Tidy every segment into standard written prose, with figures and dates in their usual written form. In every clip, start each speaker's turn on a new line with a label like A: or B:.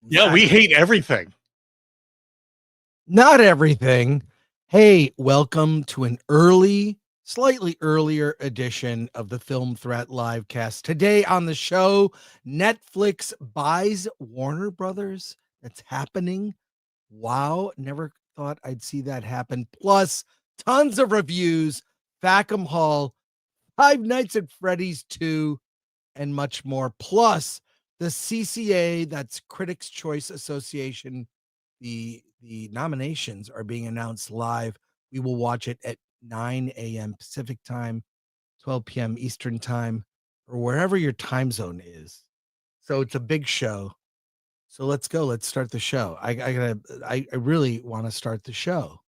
A: Yeah, we hate everything.
B: Not everything. Hey, welcome to an slightly earlier edition of the Film Threat Livecast. Today on the show, Netflix buys Warner Brothers. That's happening. Wow, never thought I'd see that happen. Plus, tons of reviews, Fackham Hall, Five Nights at Freddy's 2, and much more. Plus, the CCA, that's Critics' Choice Association, the nominations are being announced live. We will watch it at 9 a.m. Pacific time, 12 p.m. Eastern time, or wherever your time zone is. So it's a big show. So let's go. Let's start the show. I really want to start the show.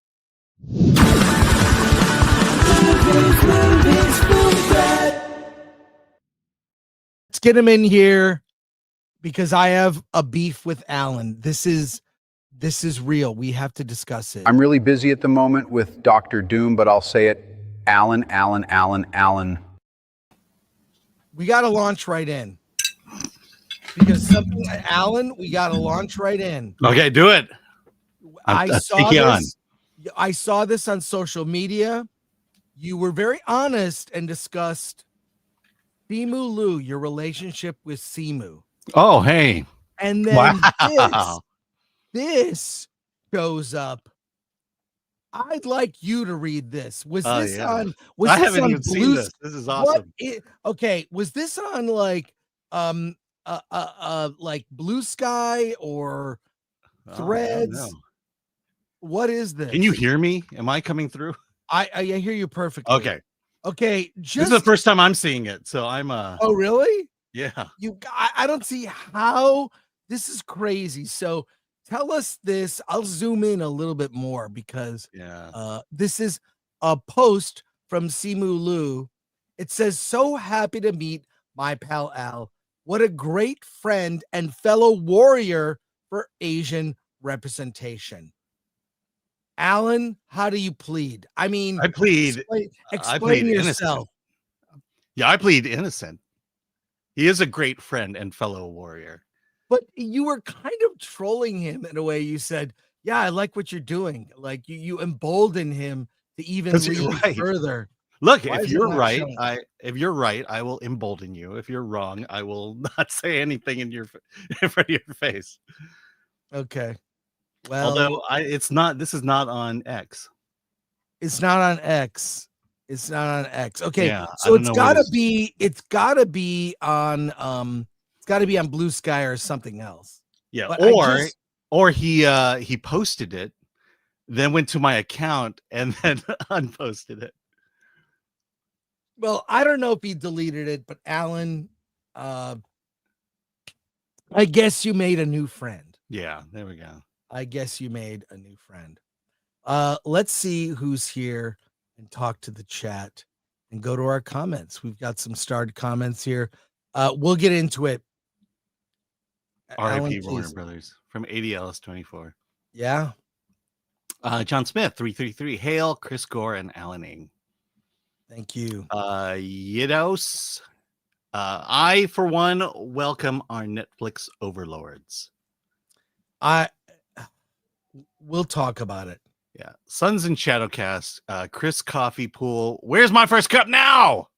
B: Let's get him in here because I have a beef with Alan. This is real. We have to discuss it.
C: I'm really busy at the moment with Dr. Doom, but I'll say it. Alan.
B: We got to launch right in. Because Alan, we got to launch right in.
A: Okay, do it.
B: I saw this on social media. You were very honest and discussed Simu Liu, your relationship with Simu.
A: Oh, hey.
B: And then this shows up. I'd like you to read this. Was this on? Was
A: I
B: this
A: haven't
B: on
A: even seen this. This is awesome.
B: Was this on like Blue Sky or Threads? What is this?
A: Can you hear me? Am I coming through?
B: I hear you perfectly. Okay.
A: This is the first time I'm seeing it, so I'm
B: Oh, really?
A: Yeah.
B: I don't see how. This is crazy. So tell us this. I'll zoom in a little bit more because this is a post from Simu Liu. It says, "So happy to meet my pal Al. What a great friend and fellow warrior for Asian representation." Alan, how do you plead? I mean,
A: I plead.
B: Explain yourself.
A: Innocent. Yeah, I plead innocent. He is a great friend and fellow warrior.
B: But you were kind of trolling him in a way. You said, "Yeah, I like what you're doing." Like you embolden him to even lead further.
A: Look, if you're right, I will embolden you. If you're wrong, I will not say anything in front of your face.
B: Okay. Well,
A: although this is not on X.
B: It's not on X. It's not on X. Okay.
A: Yeah,
B: so it's gotta be on Blue Sky or something else.
A: Yeah. Or he posted it, then went to my account and then unposted it.
B: Well, I don't know if he deleted it, but Alan, I guess you made a new friend.
A: Yeah, there we go.
B: I guess you made a new friend. Let's see who's here and talk to the chat and go to our comments. We've got some starred comments here. We'll get into it.
A: R.I.P. Warner Brothers from ADLS24.
B: Yeah.
A: John Smith 333. Hail Chris Gore and Alan Ng.
B: Thank you.
A: Yidos. I, for one, welcome our Netflix overlords.
B: We'll talk about it.
A: Yeah. Suns and Shadowcast. Chris Coffee Pool. Where's my first cup now?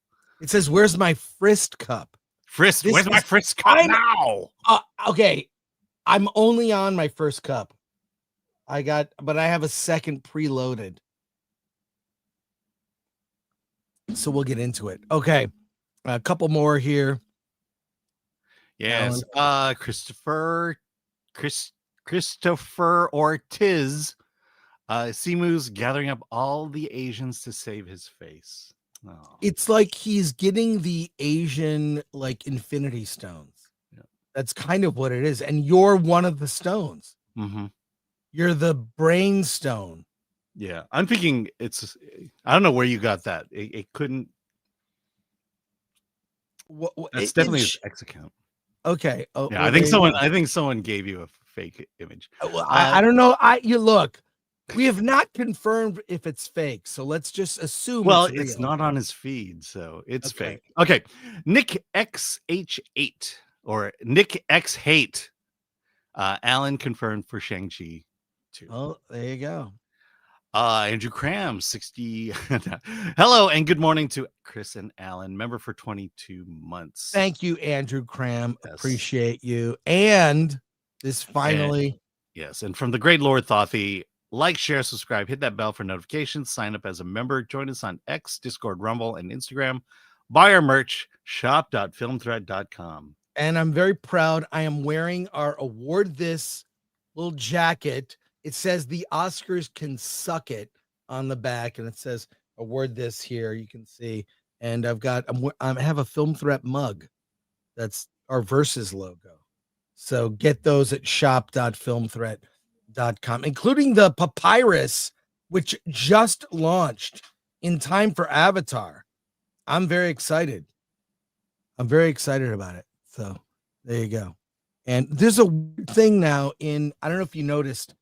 B: It says, "Where's my Frist cup?"
A: Where's my first cup now?
B: Okay. I'm only on my first cup. But I have a second preloaded. So we'll get into it. Okay. A couple more here.
A: Yes. Christopher Ortiz. Simu's gathering up all the Asians to save his face. Oh.
B: It's like he's getting the Asian Infinity Stones. Yeah. That's kind of what it is. And you're one of the stones.
A: Mm-hmm.
B: You're the brain stone.
A: Yeah, I'm thinking I don't know where you got that. It couldn't. That's definitely his X account.
B: Okay.
A: Oh, yeah, I think someone gave you a fake image.
B: Well, I don't know. You look. We have not confirmed if it's fake, so let's just assume.
A: Well, it's not on his feed, so it's fake. Okay, Nick XH8 or Nick X Hate. Alan confirmed for Shang-Chi 2.
B: Oh, there you go.
A: Andrew Cram, 60. Hello and good morning to Chris and Alan, member for 22 months.
B: Thank you, Andrew Cram.
A: Yes.
B: Appreciate you. And this finally.
A: Yes. And from the great Lord Thothy, like, share, subscribe, hit that bell for notifications, sign up as a member, join us on X, Discord, Rumble, and Instagram. Buy our merch, shop.filmthreat.com.
B: And I'm very proud. I am wearing our Award This little jacket. It says the Oscars can suck it on the back, and it says Award This here. You can see, and I have a Film Threat mug. That's our Versus logo. So get those at shop.filmthreat.com, including the Papyrus, which just launched in time for Avatar. I'm very excited. About it. So there you go. And there's a weird thing now I don't know if you noticed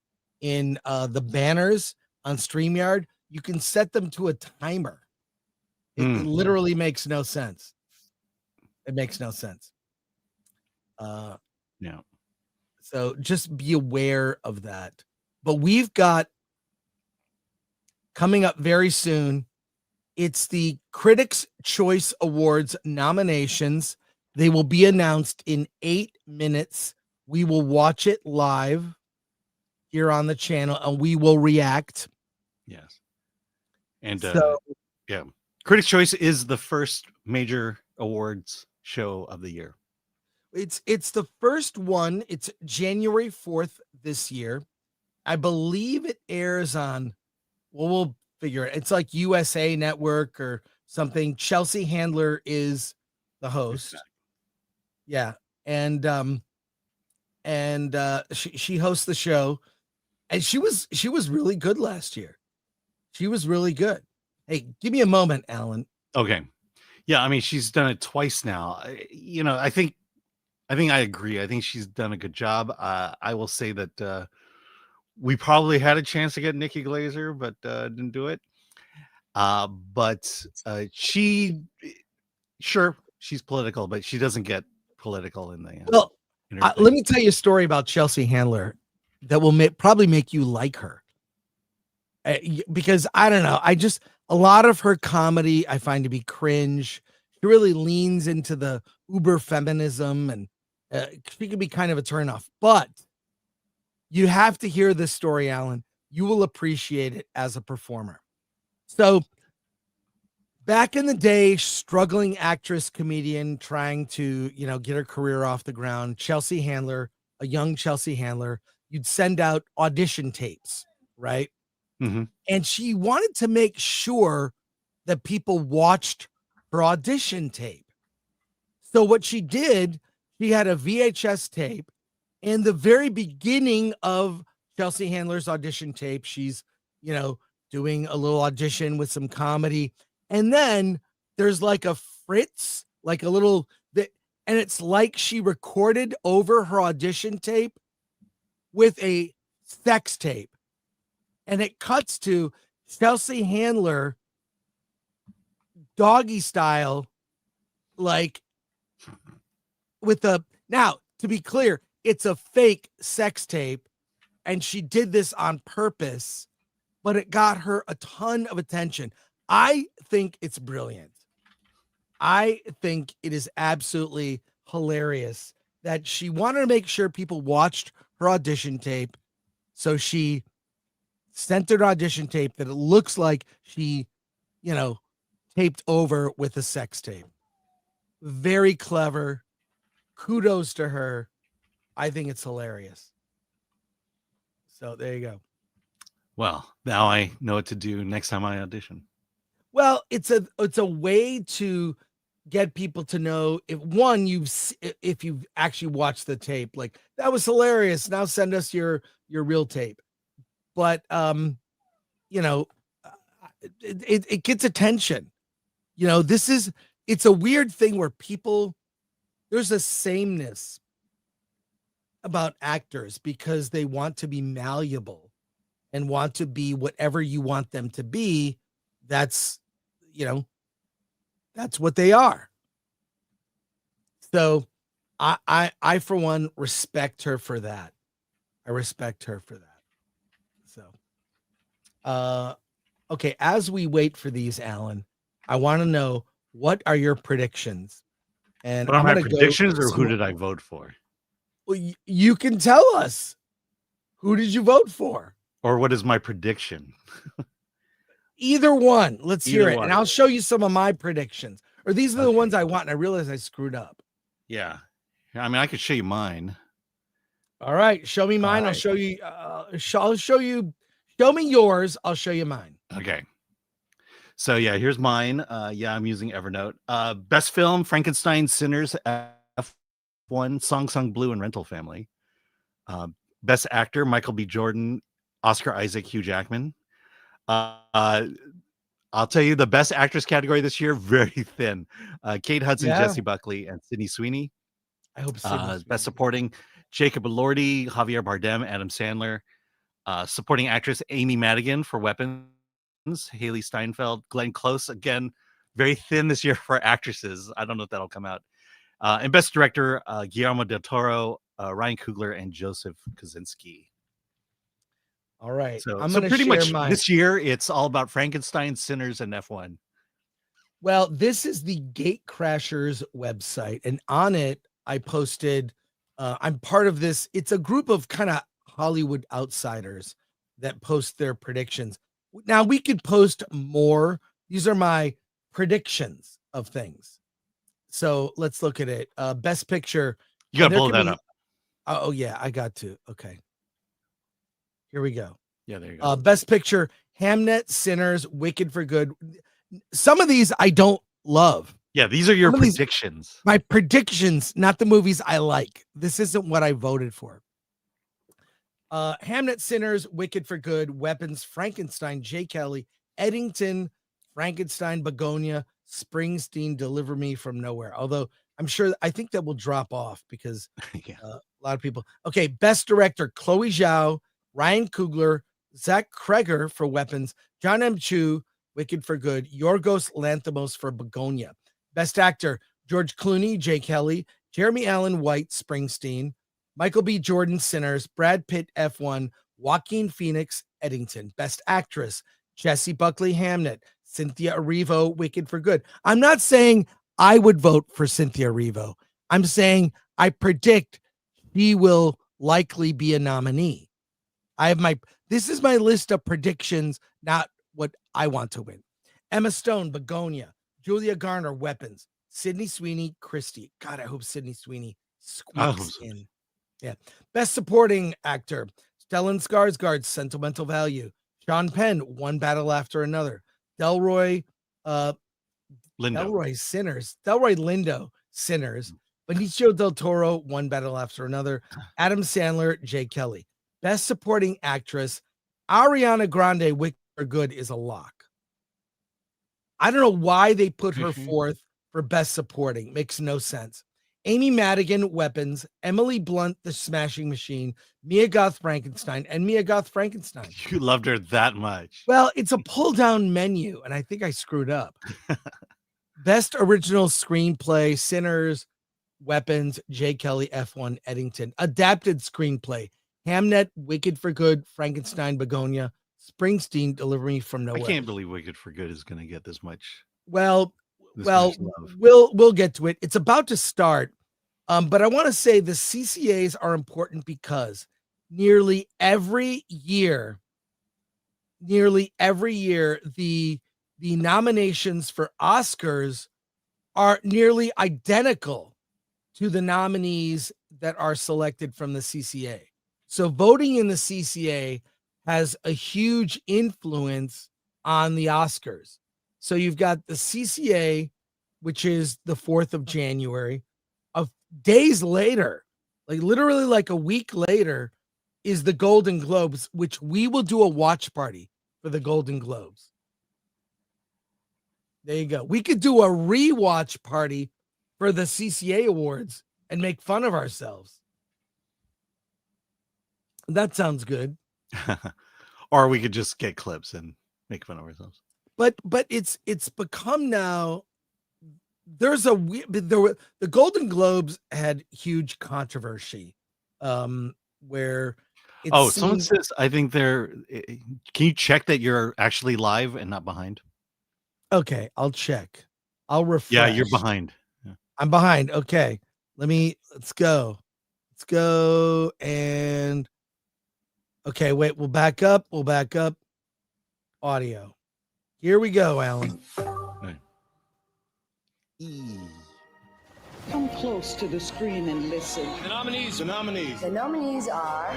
B: in the banners on StreamYard, you can set them to a timer. It literally makes no sense. It makes no sense.
A: Yeah.
B: So just be aware of that. But we've got coming up very soon. It's the Critics' Choice Awards nominations. They will be announced in 8 minutes. We will watch it live here on the channel and we will react.
A: Yes. And
B: yeah,
A: Critics' Choice is the first major awards show of the year.
B: It's the first one. It's January 4th this year. I believe it airs on, we'll figure it. It's like USA Network or something. Chelsea Handler is the host. Yeah. And she hosts the show, and she was really good last year. She was really good. Hey, give me a moment, Alan.
A: Okay. Yeah, I mean, she's done it twice now. I think I agree. I think she's done a good job. I will say that we probably had a chance to get Nikki Glaser, but didn't do it. But she's political, but she doesn't get political in the.
B: Let me tell you a story about Chelsea Handler that will probably make you like her. Because I don't know, a lot of her comedy I find to be cringe. She really leans into the uber feminism, and she can be kind of a turnoff. But you have to hear this story, Alan. You will appreciate it as a performer. So back in the day, struggling actress, comedian, trying to, get her career off the ground, Chelsea Handler, a young Chelsea Handler, you'd send out audition tapes, right?
A: Mm-hmm.
B: And she wanted to make sure that people watched her audition tape. So what she did, she had a VHS tape, and the very beginning of Chelsea Handler's audition tape, she's, doing a little audition with some comedy. And then there's like a Fritz, like a little and it's like she recorded over her audition tape with a sex tape. And it cuts to Chelsea Handler doggy style, like now, to be clear, it's a fake sex tape, and she did this on purpose, but it got her a ton of attention. I think it's brilliant. I think it is absolutely hilarious that she wanted to make sure people watched her audition tape. So she sent her audition tape that it looks like she, taped over with a sex tape. Very clever. Kudos to her. I think it's hilarious. So there you go.
A: Well, now I know what to do next time I audition.
B: Well, it's a way to get people to know if you've actually watched the tape, like that was hilarious. Now send us your real tape. But it gets attention. It's a weird thing where there's a sameness about actors because they want to be malleable and want to be whatever you want them to be. That's what they are. So I for one respect her for that. I respect her for that. So, okay, as we wait for these, Alan, I want to know, what are your predictions? And
A: What are
B: I'm
A: my
B: going to go
A: predictions, or who
B: some,
A: did I vote for?
B: well, you can tell us, who did you vote for?
A: Or what is my prediction?
B: Either one. Let's hear
A: Either
B: it.
A: one.
B: And I'll show you some of my predictions. Or these are the
A: Okay.
B: ones I want, and I realize I screwed up.
A: Yeah. I mean, I could show you mine.
B: All right, show me mine. I'll
A: right.
B: show you. I'll show you. Show me yours. I'll show you mine.
A: Okay. So yeah, here's mine. Yeah, I'm using Evernote. Best film: Frankenstein, Sinners, F1, Song Sung Blue, and Rental Family. Best actor: Michael B. Jordan, Oscar Isaac, Hugh Jackman. I'll tell you the best actress category this year, very thin. Kate Hudson,
B: Yeah.
A: Jessie Buckley, and Sydney Sweeney.
B: I hope Sydney
A: Best supporting: Jacob Elordi, Javier Bardem, Adam Sandler. Supporting actress: Amy Madigan for Weapons, Haley Steinfeld, Glenn Close. Again, very thin this year for actresses. I don't know if that'll come out. And best director: Guillermo del Toro, Ryan Coogler, and Joseph Kosinski.
B: All right.
A: So,
B: I'm
A: so
B: going to
A: pretty
B: share
A: much
B: mine.
A: this year, it's all about Frankenstein, Sinners, and F1.
B: Well, this is the Gatecrashers website, and on it, I posted. I'm part of this. It's a group of kind of Hollywood outsiders that post their predictions. Now we could post more. These are my predictions of things. So let's look at it. Best picture.
A: You got to
B: there
A: blow
B: can
A: that
B: be-
A: up.
B: Oh yeah, I got to. Okay. Here we go.
A: Yeah, there you go.
B: Best picture: Hamnet, Sinners, Wicked for Good. Some of these I don't love.
A: Yeah, these are your
B: Some of these-
A: predictions.
B: My predictions, not the movies I like. This isn't what I voted for. Hamnet, Sinners, Wicked for Good, Weapons, Frankenstein, J. Kelly, Eddington, Frankenstein, Begonia, Springsteen, Deliver Me from Nowhere. Although I think that will drop off because
A: Yeah.
B: a lot of people. Okay, best director: Chloe Zhao, Ryan Coogler, Zach Kreger for Weapons, John M. Chu, Wicked for Good, Yorgos Lanthimos for Begonia. Best actor: George Clooney, Jake Kelly, Jeremy Allen White, Springsteen, Michael B. Jordan, Sinners, Brad Pitt, F1, Joaquin Phoenix, Eddington. Best actress: Jessie Buckley, Hamnet, Cynthia Erivo, Wicked for Good. I'm not saying I would vote for Cynthia Erivo. I'm saying I predict she will likely be a nominee. This is my list of predictions, not what I want to win. Emma Stone, Begonia, Julia Garner, Weapons, Sydney Sweeney, Christie. God, I hope Sydney Sweeney squeaks in. Yeah. Best supporting actor: Stellan Skarsgård, Sentimental Value, Sean Penn, One Battle After Another, Delroy Lindo, Sinners, Benicio del Toro, One Battle After Another, Adam Sandler, Jay Kelly. Best supporting actress: Ariana Grande, Wicked for Good is a lock. I don't know why they put her forth for best supporting. Makes no sense. Amy Madigan, Weapons, Emily Blunt, The Smashing Machine, Mia Goth, Frankenstein, and Mia Goth, Frankenstein.
A: You loved her that much.
B: Well, it's a pull-down menu, and I think I screwed up. Best original screenplay: Sinners, Weapons, J. Kelly, F1, Eddington. Adapted screenplay: Hamnet, Wicked for Good, Frankenstein, Begonia, Springsteen, Deliver Me from Nowhere.
A: I can't believe Wicked for Good is going to get this much.
B: Well,
A: much love.
B: we'll get to it. It's about to start. But I want to say the CCAs are important because nearly every year, the nominations for Oscars are nearly identical to the nominees that are selected from the CCA. So voting in the CCA has a huge influence on the Oscars. So you've got the CCA, which is the 4th of January. Of days later, like literally like a week later, is the Golden Globes, which we will do a watch party for the Golden Globes. There you go. We could do a rewatch party for the CCA Awards and make fun of ourselves. That sounds good.
A: Or we could just get clips and make fun of ourselves.
B: But it's become now. The Golden Globes had huge controversy, where It
A: Oh, someone
B: seemed
A: says, I think they're. Can you check that you're actually live and not behind?
B: okay. I'll check. I'll
A: Yeah, you're
B: refresh.
A: behind. Yeah.
B: I'm behind. Okay. Let's go. Let's go. And okay, wait, we'll back up. We'll back up. Audio. Here we go, Alan.
A: Right.
D: Come close to the screen and listen.
E: The nominees.
F: The nominees are...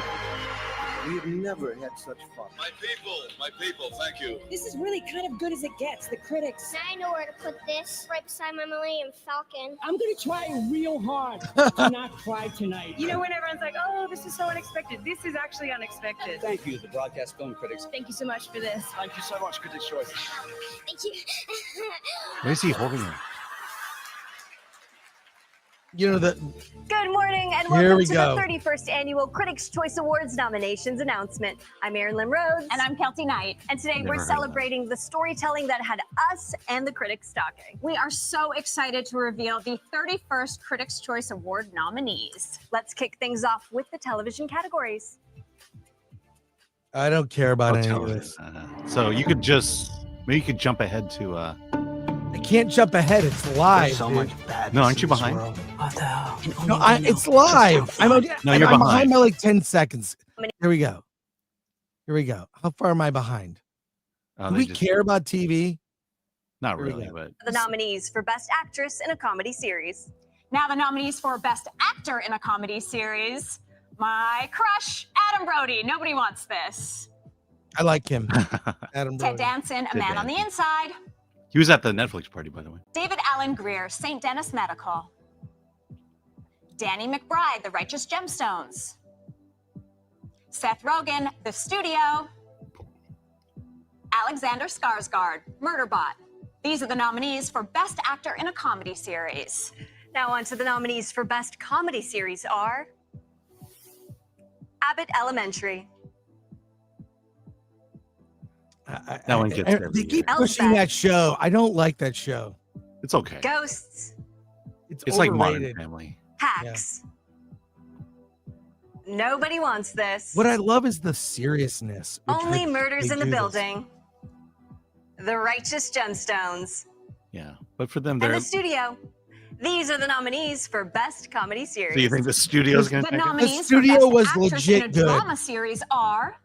G: We have never had such fun.
E: My people, thank you.
H: This is really kind of good as it gets. The critics.
I: Now I know where to put this, right beside my Millennium Falcon.
H: I'm going to try real hard to not cry tonight.
J: You know, when everyone's like, oh, this is so unexpected. This is actually unexpected.
G: Thank you, the broadcast film critics.
J: Thank you so much for this.
G: Thank you so much, Critics' Choice.
I: Thank you.
A: Where is he holding it?
B: You know that
F: Good morning and
B: Here
F: welcome
B: we
F: to
B: go.
F: the 31st Annual Critics' Choice Awards nominations announcement. I'm Erin Lynn Rhodes.
K: And I'm Kelty Knight.
F: And today
A: Never
F: we're
A: heard of that.
F: celebrating the storytelling that had us and the critics talking.
K: We are so excited to reveal the 31st Critics' Choice Award nominees.
F: Let's kick things off with the television categories.
B: I don't care about
A: Oh,
B: any of
A: television.
B: this.
A: So you could maybe you could jump ahead to.
B: I can't jump ahead. It's live.
G: so
B: dude.
G: much bad.
A: No, aren't you behind?
H: What the hell?
B: No, it's live. I'm
A: No, you're
B: I'm
A: behind.
B: by like 10 seconds. Here we go. How far am I behind?
A: Oh,
B: Do
A: they
B: we
A: just-
B: care about TV?
A: Not
B: Here we
A: really,
B: go.
A: but
F: The nominees for Best Actress in a Comedy Series.
K: Now the nominees for Best Actor in a Comedy Series. My crush, Adam Brody. Nobody wants this.
B: I like him. Adam
K: Ted
B: Brody.
K: Danson, A
A: Ted
K: Man on the Inside.
A: he was at the Netflix party, by the way.
K: David Allen Greer, St. Denis Medical. Danny McBride, The Righteous Gemstones. Seth Rogen, The Studio. Alexander Skarsgård, Murderbot. These are the nominees for Best Actor in a Comedy Series.
F: Now on to the nominees for Best Comedy Series are Abbott Elementary,
A: That one gets every
B: They keep
F: year.
B: pushing
F: Elfman.
B: that show. I don't like that show.
A: It's okay.
F: Ghosts,
A: It's like Modern
B: overrated.
A: Family.
F: Hacks. Nobody wants this.
B: What I love is the seriousness. with
F: Only
B: which
F: Murders
B: they
F: in the
B: do this.
F: Building, The Righteous Gemstones,
A: Yeah, but for them,
F: and
A: they're.
F: The Studio. These are the nominees for Best Comedy Series.
A: So you think the studio's going
K: The
A: to take it?
K: nominees
B: studio
K: for Best
B: was
K: Actress
B: legit
K: in a
B: good.
K: Drama Series are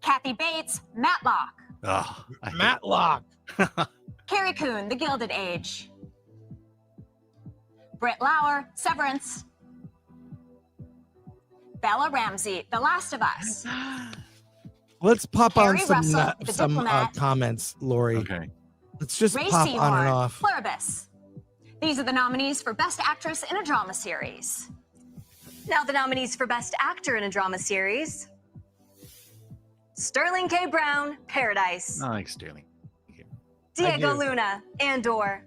K: Kathy Bates, Matlock.
A: Ugh, I hate
B: Matlock.
K: Carrie Coon, The Gilded Age. Britt Lauer, Severance. Bella Ramsey, The Last of Us.
B: Let's pop
K: Harry
B: on some
K: Russell, The
B: some
K: Diplomat.
B: comments, Lori.
A: Okay.
B: Let's just
K: Ray
B: pop
K: Seymour,
B: on and off.
K: Pluribus. These are the nominees for Best Actress in a Drama Series.
F: Now the nominees for Best Actor in a Drama Series. Sterling K. Brown, Paradise.
A: I like Sterling.
F: Diego
B: do.
F: Luna, Andor.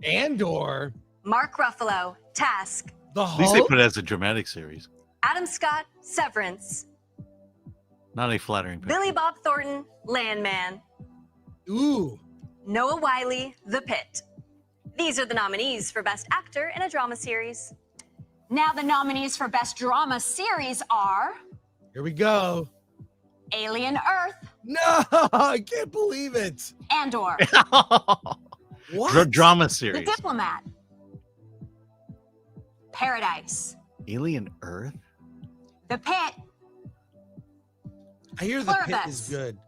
B: Andor.
F: Mark Ruffalo, Task.
B: The
A: At least they
B: Hulk.
A: put it as a dramatic series,
F: Adam Scott, Severance.
A: not a flattering picture.
F: Billy Bob Thornton, Landman.
B: Ooh.
F: Noah Wiley, The Pit. These are the nominees for Best Actor in a Drama Series.
K: Now the nominees for Best Drama Series are
B: Here we go.
K: Alien Earth,
B: No, I can't believe it.
K: Andor,
B: What?
A: Drama
K: The
A: series.
K: Diplomat, Paradise,
A: Alien Earth.
K: The Pit,
B: I hear the pit
K: Pluribus.
B: is good.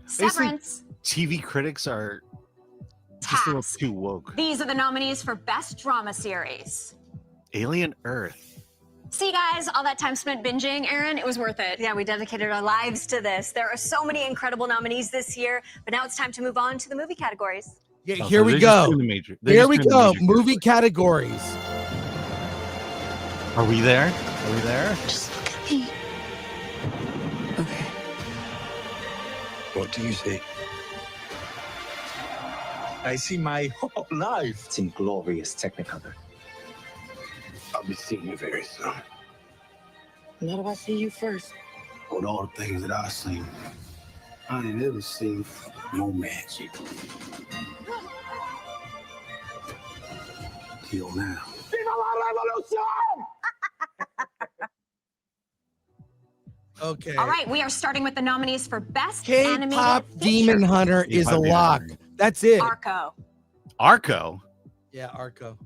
K: Severance,
A: TV critics are just a little
K: Task.
A: too woke.
K: These are the nominees for Best Drama Series.
A: Alien Earth.
K: See, guys, all that time spent binging, Aaron, it was worth it.
F: Yeah, we dedicated our lives to this. There are so many incredible nominees this year, but now it's time to move on to the movie categories.
B: Yeah,
A: Oh,
B: here
A: so
B: we
A: they're just
B: go.
A: doing the major- they're
B: Here
A: just
B: we
A: doing the
B: go.
A: major
B: Movie categories.
A: Are we there? Are we there?
D: Just look at me. Okay.
G: What do you see? I see my whole life.
L: It's inglorious Technicolor.
G: I'll be seeing you very soon.
H: Not if I see you first.
G: With all the things that I've seen, I ain't never seen no magic. Till now. Viva la revolution!
B: Okay.
K: All right, we are starting with the nominees for Best Animated
B: K-pop
K: Feature.
B: Demon Hunter is a
A: K-pop Demon
B: lock.
A: Hunter.
B: That's it.
K: Arco,
A: Arco.
B: Yeah, Arco.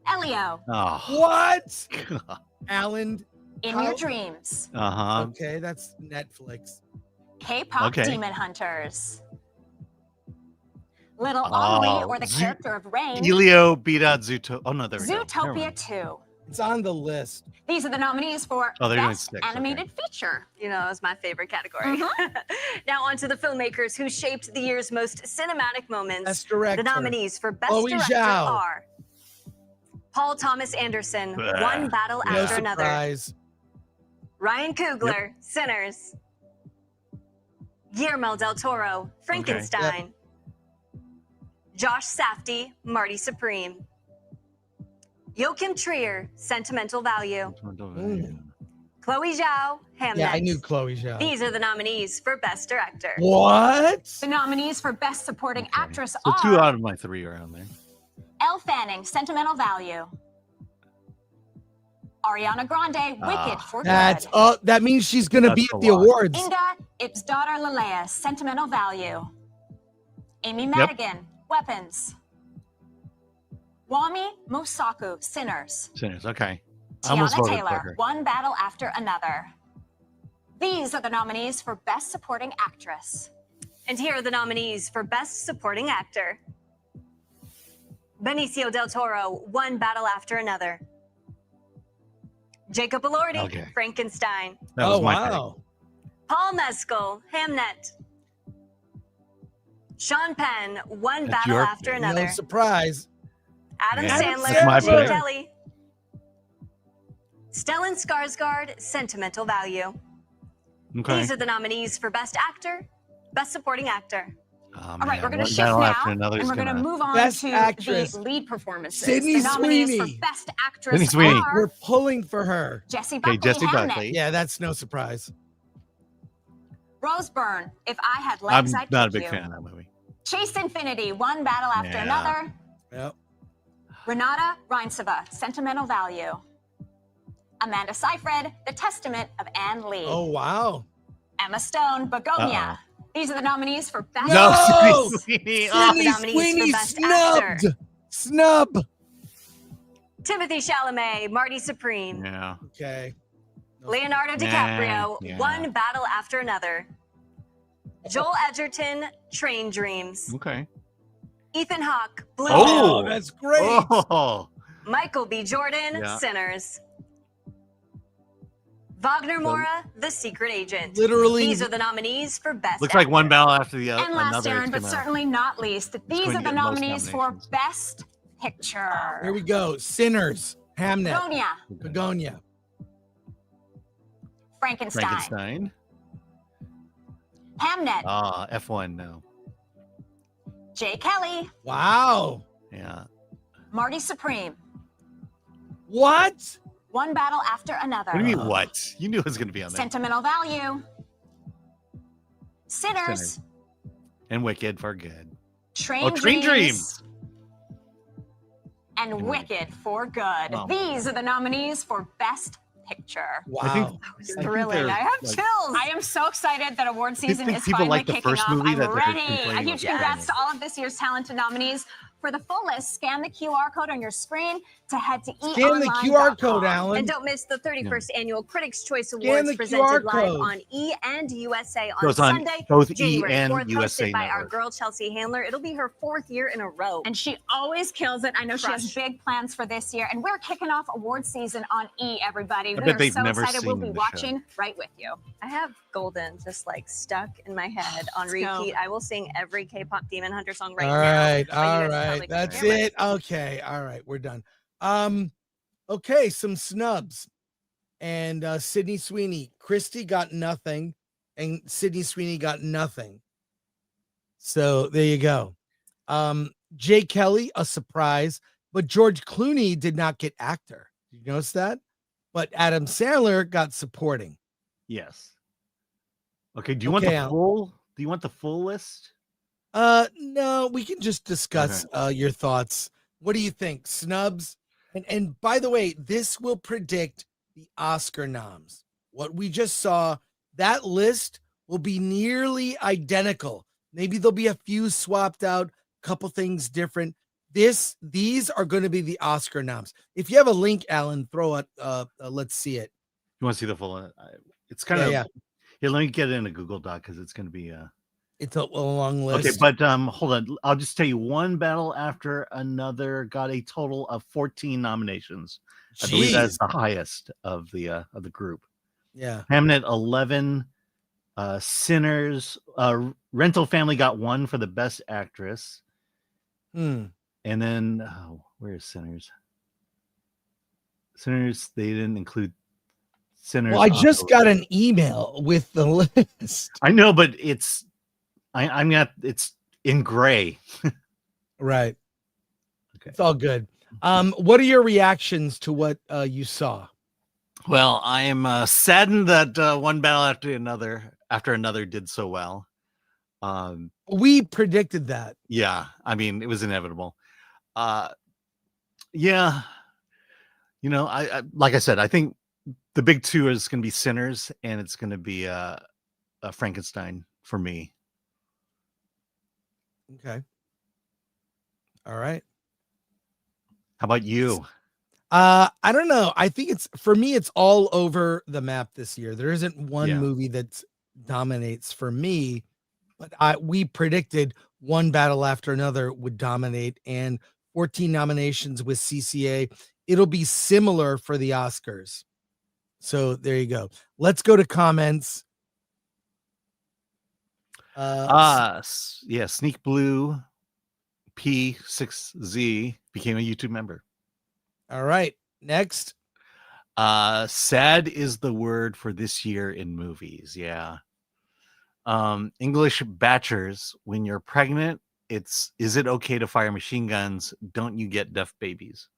K: Elio,
A: Oh.
B: What? Alan.
K: In
B: How-
K: Your Dreams,
A: Uh-huh.
B: Okay, that's Netflix.
K: K-pop
A: Okay.
K: Demon Hunters, Little
A: Oh,
K: Henri, or the character of Rain,
A: Elio beat out Zootopia. Oh no, there we go. Never
K: Zootopia
A: mind.
K: 2.
B: It's on the list.
K: These are the nominees for
A: Oh, they're doing
K: Best
A: 6, okay.
K: Animated Feature.
F: You know, it's my favorite category. Now on to the filmmakers who shaped the year's most cinematic moments.
B: Best director.
F: The nominees for Best
B: Chloe
F: Director
B: Zhao.
F: are Paul Thomas Anderson, One Battle
B: No
F: After Another.
B: surprise.
F: Ryan Coogler, Sinners. Guillermo del Toro, Frankenstein. Josh Safdie, Marty Supreme. Joachim Trier, Sentimental Value. Chloe Zhao, Hamnet.
B: Yeah, I knew Chloe Zhao.
F: These are the nominees for Best Director.
B: What?
K: The nominees for Best Supporting Actress
A: So 2
K: are
A: out of my 3 are on there.
K: Elle Fanning, Sentimental Value. Ariana Grande, Wicked for
B: That's
K: Good.
B: that means she's gonna
A: That's
B: be
A: a
B: at the
A: lot.
B: awards.
K: Inga Ipsdottir Lalea, Sentimental Value. Amy Madigan, Weapons. Wami Mosaku, Sinners.
A: Sinners. Okay. I almost
K: Tiana
A: voted for
K: Taylor,
A: her.
K: One Battle After Another. These are the nominees for Best Supporting Actress.
F: And here are the nominees for Best Supporting Actor. Benicio del Toro, One Battle After Another. Jacob Elordi,
A: Okay.
F: Frankenstein.
A: That was
B: Oh
A: my pick.
B: wow.
F: Paul Mescal, Hamnet. Sean Penn, One
A: That's
F: Battle
A: your
F: After
A: pick.
F: Another.
B: No surprise.
F: Adam
A: Yeah.
F: Sandler,
B: That's my
F: Gene
B: pick.
F: Kelly. Stellan Skarsgård, Sentimental Value.
A: Okay.
F: These are the nominees for Best Actor, Best Supporting Actor.
A: Oh,
K: All right,
A: man,
K: we're going
A: one
K: to shift
A: battle
K: now,
A: after another
K: and
A: is
K: we're going to
A: gonna-
K: move on
B: Best
K: to
B: Actress.
K: the lead performances.
B: Sydney
K: the nominees
B: Sweeney.
K: for Best Actress
A: Sydney Sweeney.
K: are
B: We're pulling for her.
K: Jessie
A: Okay,
K: Buckley,
A: Jessie
K: Hamnet.
A: Buckley.
B: Yeah, that's no surprise.
K: Rose Byrne, If I Had
A: I'm
K: Legs, I'd
A: not a
K: Take
A: big
K: You.
A: fan of that movie.
K: Chase Infinity, One Battle After
A: Yeah.
K: Another.
B: Yep.
K: Renata Reinseva, Sentimental Value. Amanda Seyfried, The Testament of Anne Lee.
B: Oh wow.
K: Emma Stone, Begonia. These are the nominees for Best
B: No!
K: Actress.
A: Sydney Sweeney.
F: Sydney
B: Sydney
F: nominees for
B: Sweeney
F: Best
B: snubbed.
F: Actor.
B: Snub.
F: Timothy Chalamet, Marty Supreme.
A: Yeah.
B: Okay. No
F: Leonardo DiCaprio,
A: Yeah.
F: One Battle After Another. Joel Edgerton, Train Dreams.
A: Okay.
F: Ethan Hawke, Blue
A: Oh!
F: Bill.
B: that's great.
A: Oh.
F: Michael B. Jordan,
A: Yeah.
F: Sinners. Wagner Moura, The Secret Agent.
B: Literally.
F: These are the nominees for Best
A: Looks like
F: Actor.
A: one battle after the
K: And
A: another.
K: last, Aaron,
A: It's
K: but
A: gonna-
K: certainly not least, these
A: going
K: are
A: to
K: the
A: get most
K: nominees for
A: nominations.
K: Best Picture.
B: Here we go. Sinners. Hamnet.
K: Begonia,
B: Begonia.
K: Frankenstein,
A: Frankenstein.
K: Hamnet,
A: F1 no.
K: Jay Kelly,
B: Wow.
A: Yeah.
K: Marty Supreme,
B: What?
K: One Battle After Another.
A: What do you mean what? You knew it was going to be on there.
K: Sentimental Value, Sinners,
A: Sinners. And Wicked for good.
K: Train,
A: Oh, Train
K: Dreams, and Wicked for Good.
A: Wow.
K: These are the nominees for Best Picture.
B: Wow.
A: I think
F: Thrilling.
A: they're,
F: I have
A: like-
F: chills.
K: I am so excited that award season
A: think
K: is
A: people
K: finally
A: like the
K: kicking
A: first
K: off.
A: movie
K: I'm
A: that they're
K: ready. A
A: complaining
K: huge
A: about
K: congrats
A: the
K: to all of this year's talented nominees. For the full list, scan the QR code on your screen to head to
B: Scan the QR code, Alan.
F: And don't miss the 31st Annual Critics' Choice
B: Scan
F: Awards
B: the
F: presented
B: QR
F: live
B: code.
F: on E! and USA on
A: So it's on
F: Sunday,
A: both E!
F: January
A: and
F: 4th,
A: USA
F: hosted by our
A: Network.
F: girl Chelsea Handler. It'll be her 4th year in a row.
K: And she always kills it. I know she has
F: Crush.
K: big plans for this year. And we're kicking off award season on E! Everybody. We
A: bet
K: are
A: they've
K: so
A: never
K: excited. We'll
A: seen
K: be
A: the
K: watching right with you.
F: I have Golden just like stuck in my head on
K: Let's go.
F: repeat. I will sing every K-pop Demon Hunter song right
B: All
F: now.
B: right.
F: but you
B: All
F: guys
B: right.
F: probably
B: That's
F: can't hear
B: it. Okay. All right. We're done. Okay. Some snubs. And Sydney Sweeney. Christy got nothing. And Sydney Sweeney got nothing. So there you go. Jay Kelly, a surprise. But George Clooney did not get actor. Did you notice that? But Adam Sandler got supporting.
A: Yes. Okay. Do you want
B: Okay,
A: the
B: Alan.
A: full? Do you want the full list?
B: No, we can just discuss your thoughts. What do you think? Snubs? And by the way, this will predict the Oscar noms. What we just saw that list will be nearly identical. Maybe there'll be a few swapped out, couple things different. These are going to be the Oscar noms. If you have a link, Alan, throw it. Let's see it.
A: You want to see the full? It's kind
B: Yeah,
A: of. Yeah, let me get it in a Google Doc because it's going to be.
B: It's a long list.
A: Okay, but hold on. I'll just tell you, One Battle After Another got a total of 14 nominations. I believe that's the highest of the group.
B: Yeah.
A: Hamnet 11. Sinners. Rental Family got 1 for the best actress. And then where is Sinners? Sinners, they didn't include Sinners.
B: Well, I just got an email with the list.
A: I know, but it's it's in gray.
B: Right.
A: Okay.
B: It's all good. What are your reactions to what you saw?
A: Well, I am saddened that One Battle After Another did so well.
B: We predicted that.
A: Yeah, I mean, it was inevitable. Yeah, I like I said, I think the big two is going to be Sinners, and it's going to be a Frankenstein for me.
B: Okay. All right.
A: How about you?
B: I don't know. I think for me, it's all over the map this year. There isn't one movie that dominates for me, but we predicted One Battle After Another would dominate, and 14 nominations with CCA. It'll be similar for the Oscars. So there you go. Let's go to comments.
A: Sneak Blue P6Z became a YouTube member.
B: All right. Next.
A: Sad is the word for this year in movies. Yeah. English Batchers, when you're pregnant, is it okay to fire machine guns? Don't you get deaf babies?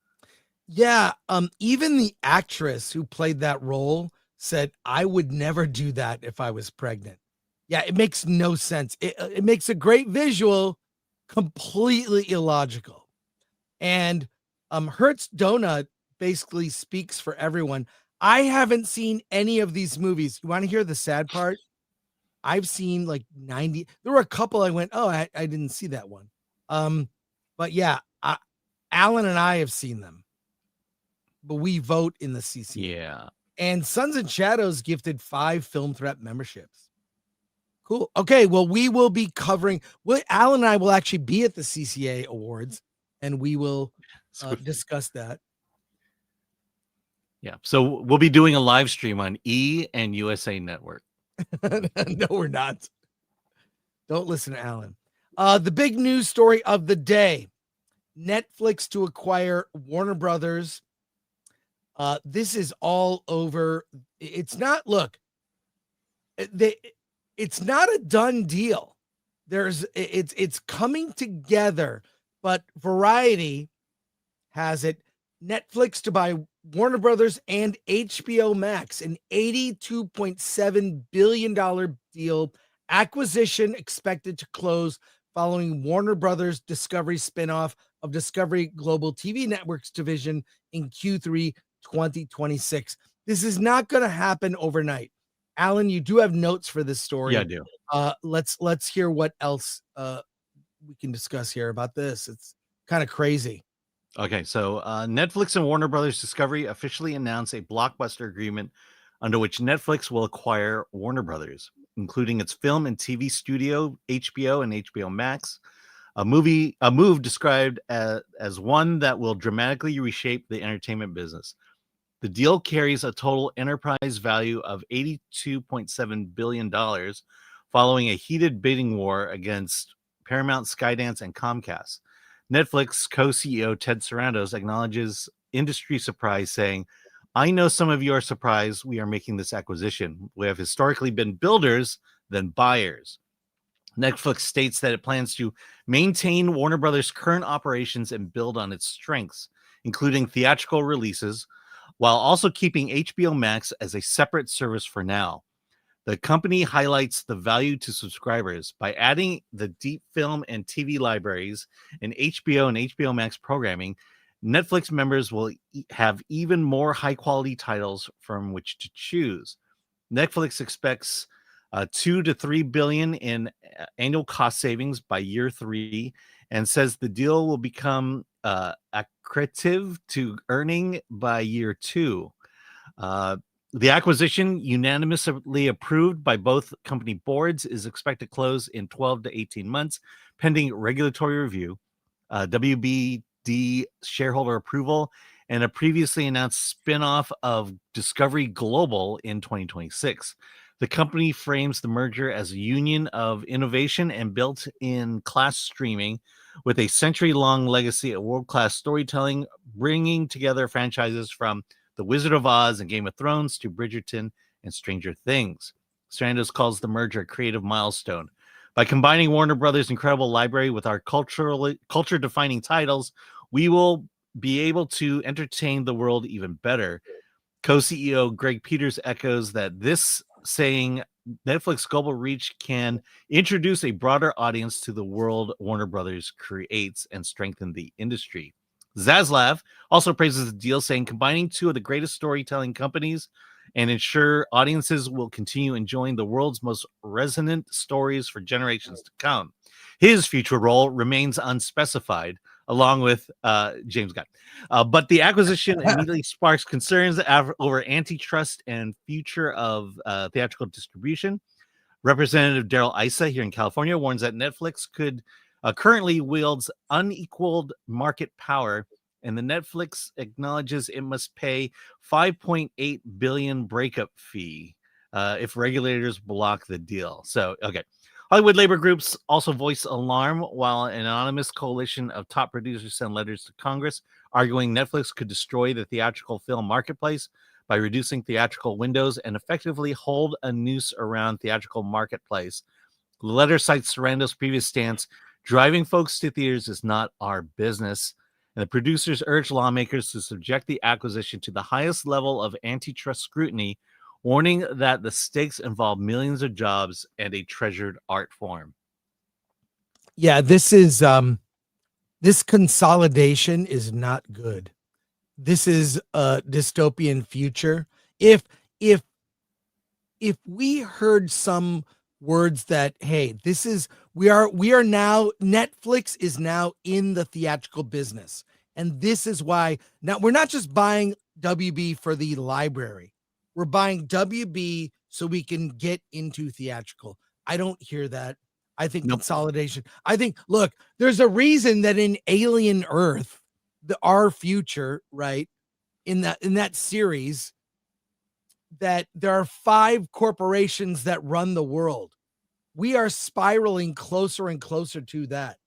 B: Yeah. Even the actress who played that role said, I would never do that if I was pregnant. Yeah, it makes no sense. It makes a great visual, completely illogical. And Hertz Donut basically speaks for everyone. I haven't seen any of these movies. You want to hear the sad part? I've seen like 90. There were a couple I went, oh, I didn't see that one. But yeah, Alan and I have seen them. But we vote in the CCA.
A: Yeah.
B: And Sons and Shadows gifted 5 Film Threat memberships. Cool. Okay, well, we will be covering. Alan and I will actually be at the CCA Awards, and we will discuss that.
A: Yeah. So we'll be doing a live stream on E and USA Network.
B: No, we're not. Don't listen to Alan. The big news story of the day: Netflix to acquire Warner Brothers. This is all over. It's not. Look, it's not a done deal. It's coming together, but Variety has it. Netflix to buy Warner Brothers and HBO Max, an $82.7 billion deal. Acquisition expected to close following Warner Brothers Discovery spinoff of Discovery Global TV Networks division in Q3 2026. This is not going to happen overnight. Alan, you do have notes for this story.
A: Yeah, I do.
B: Let's hear what else we can discuss here about this. It's kind of crazy.
A: Okay, so Netflix and Warner Brothers Discovery officially announced a blockbuster agreement under which Netflix will acquire Warner Brothers, including its film and TV studio, HBO and HBO Max. A move described as one that will dramatically reshape the entertainment business. The deal carries a total enterprise value of $82.7 billion, following a heated bidding war against Paramount, Skydance, and Comcast. Netflix co-CEO Ted Sarandos acknowledges industry surprise, saying, I know some of you are surprised we are making this acquisition. We have historically been builders than buyers. Netflix states that it plans to maintain Warner Brothers' current operations and build on its strengths, including theatrical releases, while also keeping HBO Max as a separate service for now. The company highlights the value to subscribers by adding the deep film and TV libraries and HBO Max programming. Netflix members will have even more high-quality titles from which to choose. Netflix expects 2 to 3 billion in annual cost savings by year 3, and says the deal will become accretive to earning by year 2. The acquisition, unanimously approved by both company boards, is expected to close in 12 to 18 months, pending regulatory review, WBD shareholder approval, and a previously announced spin-off of Discovery Global in 2026. The company frames the merger as a union of innovation and built-in class streaming with a century-long legacy of world-class storytelling, bringing together franchises from The Wizard of Oz and Game of Thrones to Bridgerton and Stranger Things. Strandos calls the merger a creative milestone. By combining Warner Brothers' incredible library with our culture-defining titles, we will be able to entertain the world even better. Co-CEO Greg Peters echoes that this, saying Netflix global reach can introduce a broader audience to the world Warner Brothers creates and strengthen the industry. Zaslav also praises the deal, saying combining two of the greatest storytelling companies and ensure audiences will continue enjoying the world's most resonant stories for generations to come. His future role remains unspecified, along with James Gunn. But the acquisition immediately sparks concerns over antitrust and future of theatrical distribution. Representative Daryl Issa here in California warns that Netflix could currently wields unequaled market power, and the Netflix acknowledges it must pay $5.8 billion breakup fee if regulators block the deal. So, okay. Hollywood labor groups also voiced alarm, while an anonymous coalition of top producers sent letters to Congress arguing Netflix could destroy the theatrical film marketplace by reducing theatrical windows and effectively hold a noose around theatrical marketplace. The letter cites Sarando's previous stance: driving folks to theaters is not our business. And the producers urge lawmakers to subject the acquisition to the highest level of antitrust scrutiny, warning that the stakes involve millions of jobs and a treasured art form.
B: Yeah, this is this consolidation is not good. This is a dystopian future. If we heard some words that, hey, this is we are now, Netflix is now in the theatrical business, and this is why now we're not just buying WB for the library. We're buying WB so we can get into theatrical. I don't hear that. I think consolidation. I think, look, there's a reason that in Alien Earth, our future, right, in that series, that there are 5 corporations that run the world. We are spiraling closer and closer to that.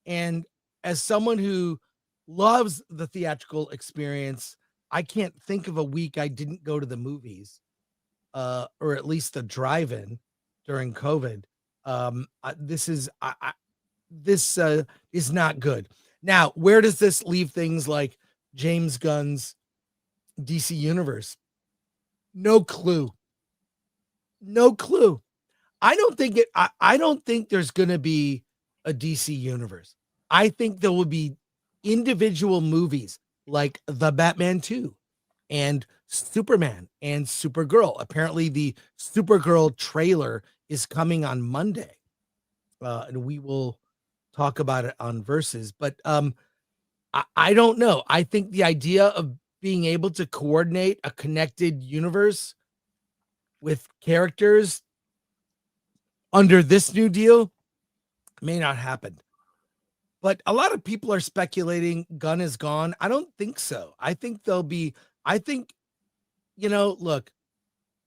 B: And as someone who loves the theatrical experience, I can't think of a week I didn't go to the movies, or at least the drive-in during COVID. This is not good. Now, where does this leave things like James Gunn's DC Universe? No clue. No clue. I don't think there's going to be a DC Universe. I think there will be individual movies like The Batman 2 and Superman and Supergirl. Apparently the Supergirl trailer is coming on Monday. And we will talk about it on Versus, but I don't know. I think the idea of being able to coordinate a connected universe with characters under this new deal may not happen. But a lot of people are speculating Gunn is gone. I don't think so. I think look,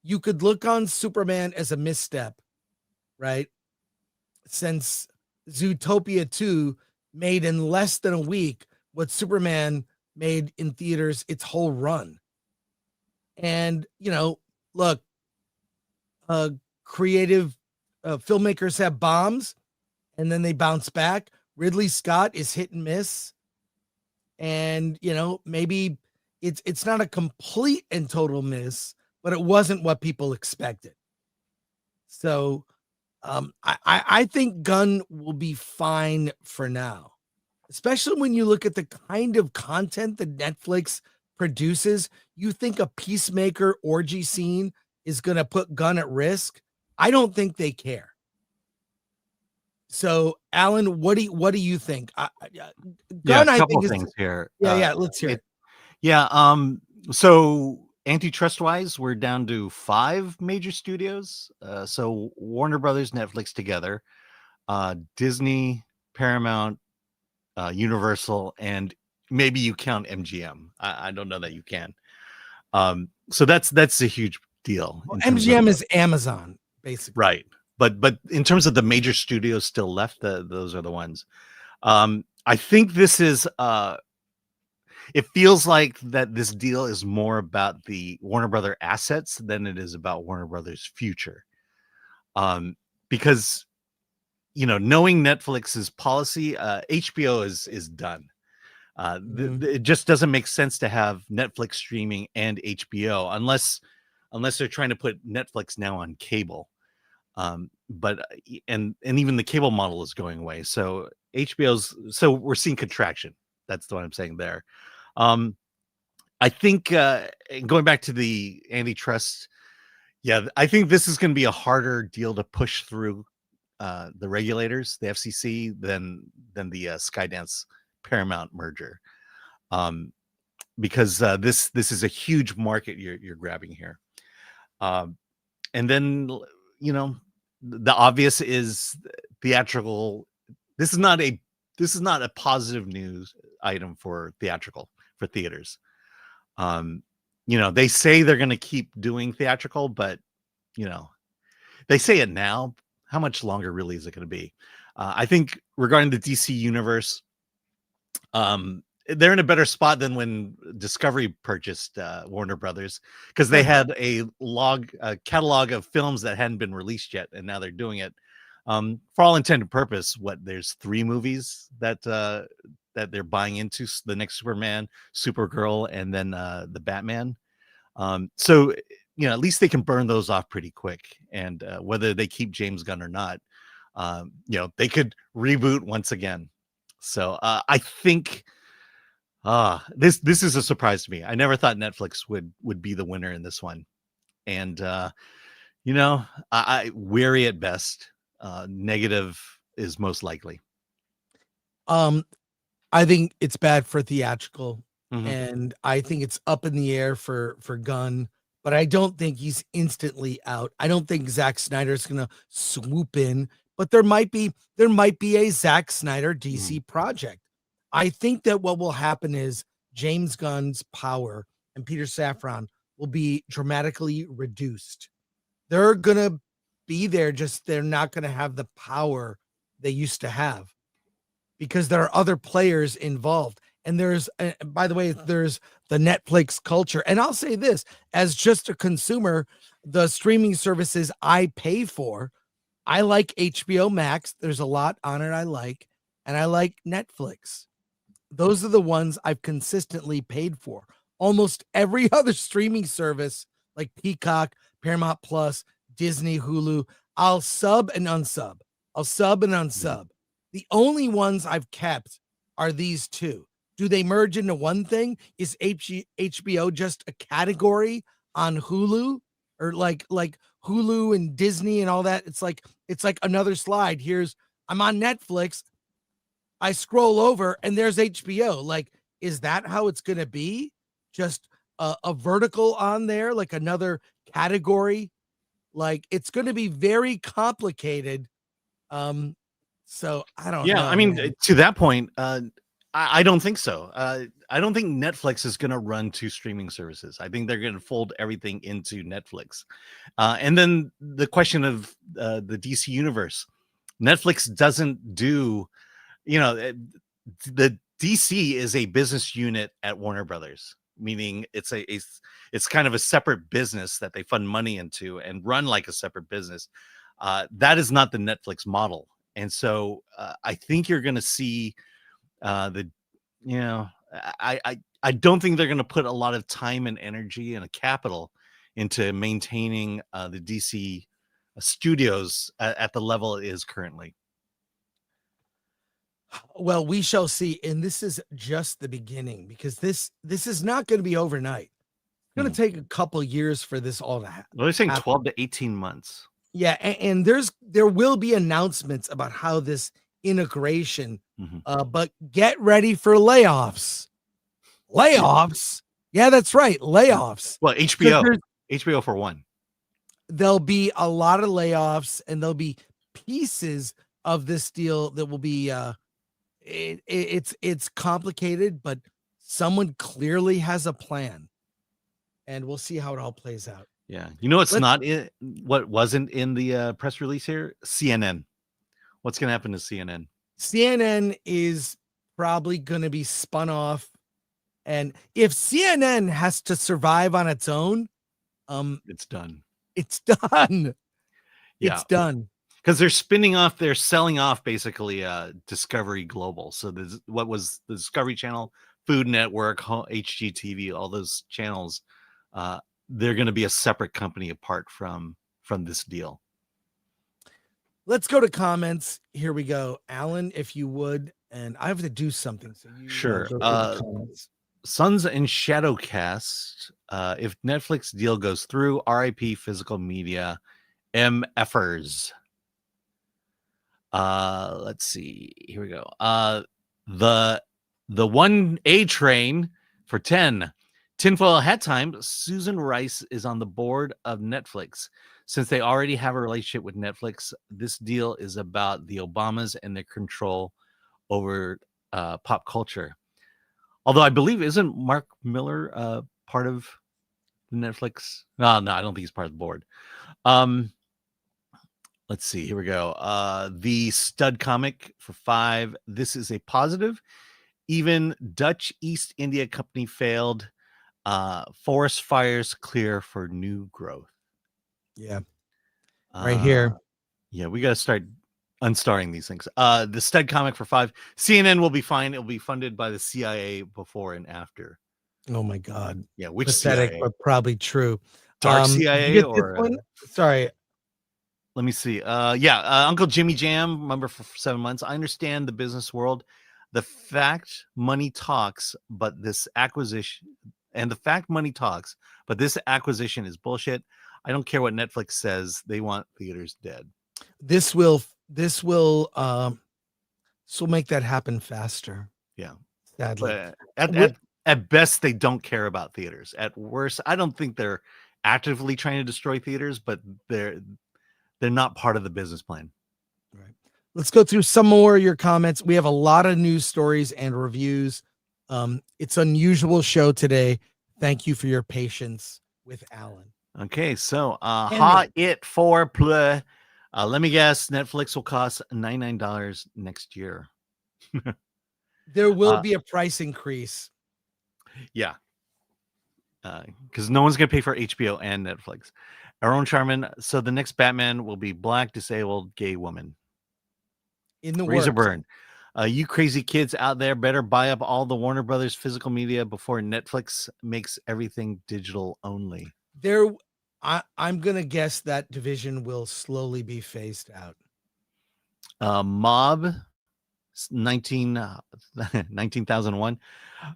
B: you could look on Superman as a misstep, right? Since Zootopia 2 made in less than a week what Superman made in theaters its whole run. And, look, creative filmmakers have bombs and then they bounce back. Ridley Scott is hit and miss. And, maybe it's not a complete and total miss, but it wasn't what people expected. So I think Gunn will be fine for now, especially when you look at the kind of content that Netflix produces. You think a Peacemaker orgy scene is going to put Gunn at risk, I don't think they care. So, Alan, what do you think? Gunn,
A: a
B: I
A: couple
B: think
A: things here.
B: Yeah, let's hear it.
A: Yeah. So antitrust wise, we're down to 5 major studios. So Warner Brothers, Netflix together, Disney, Paramount, Universal, and maybe you count MGM. I don't know that you can. So that's a huge deal.
B: Well, MGM is Amazon, basically.
A: Right. But in terms of the major studios still left, those are the ones. I think this is it feels like that this deal is more about the Warner Brother assets than it is about Warner Brothers' future. Because knowing Netflix's policy, HBO is done. It just doesn't make sense to have Netflix streaming and HBO unless they're trying to put Netflix now on cable. But even the cable model is going away. So we're seeing contraction. That's what I'm saying there. I think going back to the antitrust, I think this is going to be a harder deal to push through the regulators, the FCC, than the Skydance Paramount merger, because this is a huge market you're grabbing here. And then the obvious is theatrical. This is not a positive news item for theaters. They say they're going to keep doing theatrical, but they say it now. How much longer really is it going to be? I think regarding the DC universe, they're in a better spot than when Discovery purchased Warner Brothers, because they had a catalog of films that hadn't been released yet, and now they're doing it. For all intent and purpose, there's 3 movies that they're buying into: the next Superman, Supergirl, and then the Batman. So at least they can burn those off pretty quick. And whether they keep James Gunn or not, they could reboot once again. So I think this is a surprise to me. I never thought Netflix would be the winner in this one. And I wary at best. Negative is most likely.
B: I think it's bad for theatrical,
A: Mhm.
B: and I think it's up in the air for Gunn, but I don't think he's instantly out. I don't think Zack Snyder's gonna swoop in, but there might be a Zack Snyder DC project. I think that what will happen is James Gunn's power and Peter Safran will be dramatically reduced. They're gonna be there, just they're not gonna have the power they used to have, because there are other players involved. And there's, by the way, there's the Netflix culture. And I'll say this, as just a consumer, the streaming services I pay for, I like HBO Max. There's a lot on it I like, and I like Netflix. Those are the ones I've consistently paid for. Almost every other streaming service, like Peacock, Paramount Plus, Disney, Hulu, I'll sub and unsub. The only ones I've kept are these 2. Do they merge into one thing? Is HBO just a category on Hulu, or like Hulu and Disney and all that? It's like another slide. I'm on Netflix. I scroll over and there's HBO. Like, is that how it's going to be? Just a vertical on there, like another category. Like, it's going to be very complicated. So I don't know.
A: Yeah, I mean, to that point, I don't think so. I don't think Netflix is going to run 2 streaming services. I think they're going to fold everything into Netflix. And then the question of the DC universe, Netflix doesn't do, the DC is a business unit at Warner Brothers, meaning it's kind of a separate business that they fund money into and run like a separate business. That is not the Netflix model. And so I think you're going to see I don't think they're going to put a lot of time and energy and a capital into maintaining the DC studios at the level it is currently.
B: Well, we shall see. And this is just the beginning, because this is not going to be overnight. going to take a couple years for this all to happen.
A: Well, they're saying 12 to 18 months.
B: Yeah, and there will be announcements about how this integration, but get ready for layoffs. Layoffs? Yeah, that's right, layoffs.
A: Well, HBO for one.
B: There'll be a lot of layoffs, and there'll be pieces of this deal that will be it's complicated, but someone clearly has a plan, and we'll see how it all plays out.
A: Yeah, you know what wasn't in the press release here? CNN. What's going to happen to CNN?
B: CNN is probably going to be spun off, and if CNN has to survive on its own,
A: it's done.
B: It's done.
A: Yeah.
B: It's done.
A: Because they're selling off basically Discovery Global. So what was the Discovery Channel, Food Network, HGTV, all those channels, they're going to be a separate company apart from this deal.
B: Let's go to comments. Here we go. Alan, if you would, and I have to do something. So you
A: sure.
B: go through the comments.
A: Sons and Shadowcast. If Netflix deal goes through, RIP physical media, MFers. Let's see. Here we go. The 1A train for 10. Tinfoil hat time. Susan Rice is on the board of Netflix. Since they already have a relationship with Netflix, this deal is about the Obamas and their control over pop culture. Although I believe, isn't Mark Miller part of Netflix? No, I don't think he's part of the board. Let's see. Here we go. The stud comic for 5. This is a positive. Even Dutch East India Company failed. Forest fires clear for new growth.
B: Yeah. Right here.
A: Yeah, we got to start unstarring these things. The stud comic for 5. CNN will be fine. It'll be funded by the CIA before and after.
B: Oh my God.
A: Yeah, which
B: pathetic,
A: CIA?
B: but probably true.
A: Dark CIA or
B: sorry.
A: Let me see. Uncle Jimmy Jam, member for 7 months. I understand the business world. The fact money talks, but this acquisition is bullshit. I don't care what Netflix says. They want theaters dead. This will
B: make that happen faster.
A: Yeah.
B: Sadly.
A: But at best, they don't care about theaters. At worst, I don't think they're actively trying to destroy theaters, but they're not part of the business plan.
B: Right. Let's go through some more of your comments. We have a lot of news stories and reviews. It's an unusual show today. Thank you for your patience with Alan.
A: Okay, so hot it for play. Let me guess, Netflix will cost $99 next year.
B: There will be a price increase.
A: Yeah. Because no one's going to pay for HBO and Netflix. Aaron Charman, so the next Batman will be black, disabled, gay woman.
B: In the
A: Razor
B: works.
A: burn. You crazy kids out there better buy up all the Warner Brothers physical media before Netflix makes everything digital only.
B: I'm going to guess that division will slowly be phased out.
A: Mob 19,001.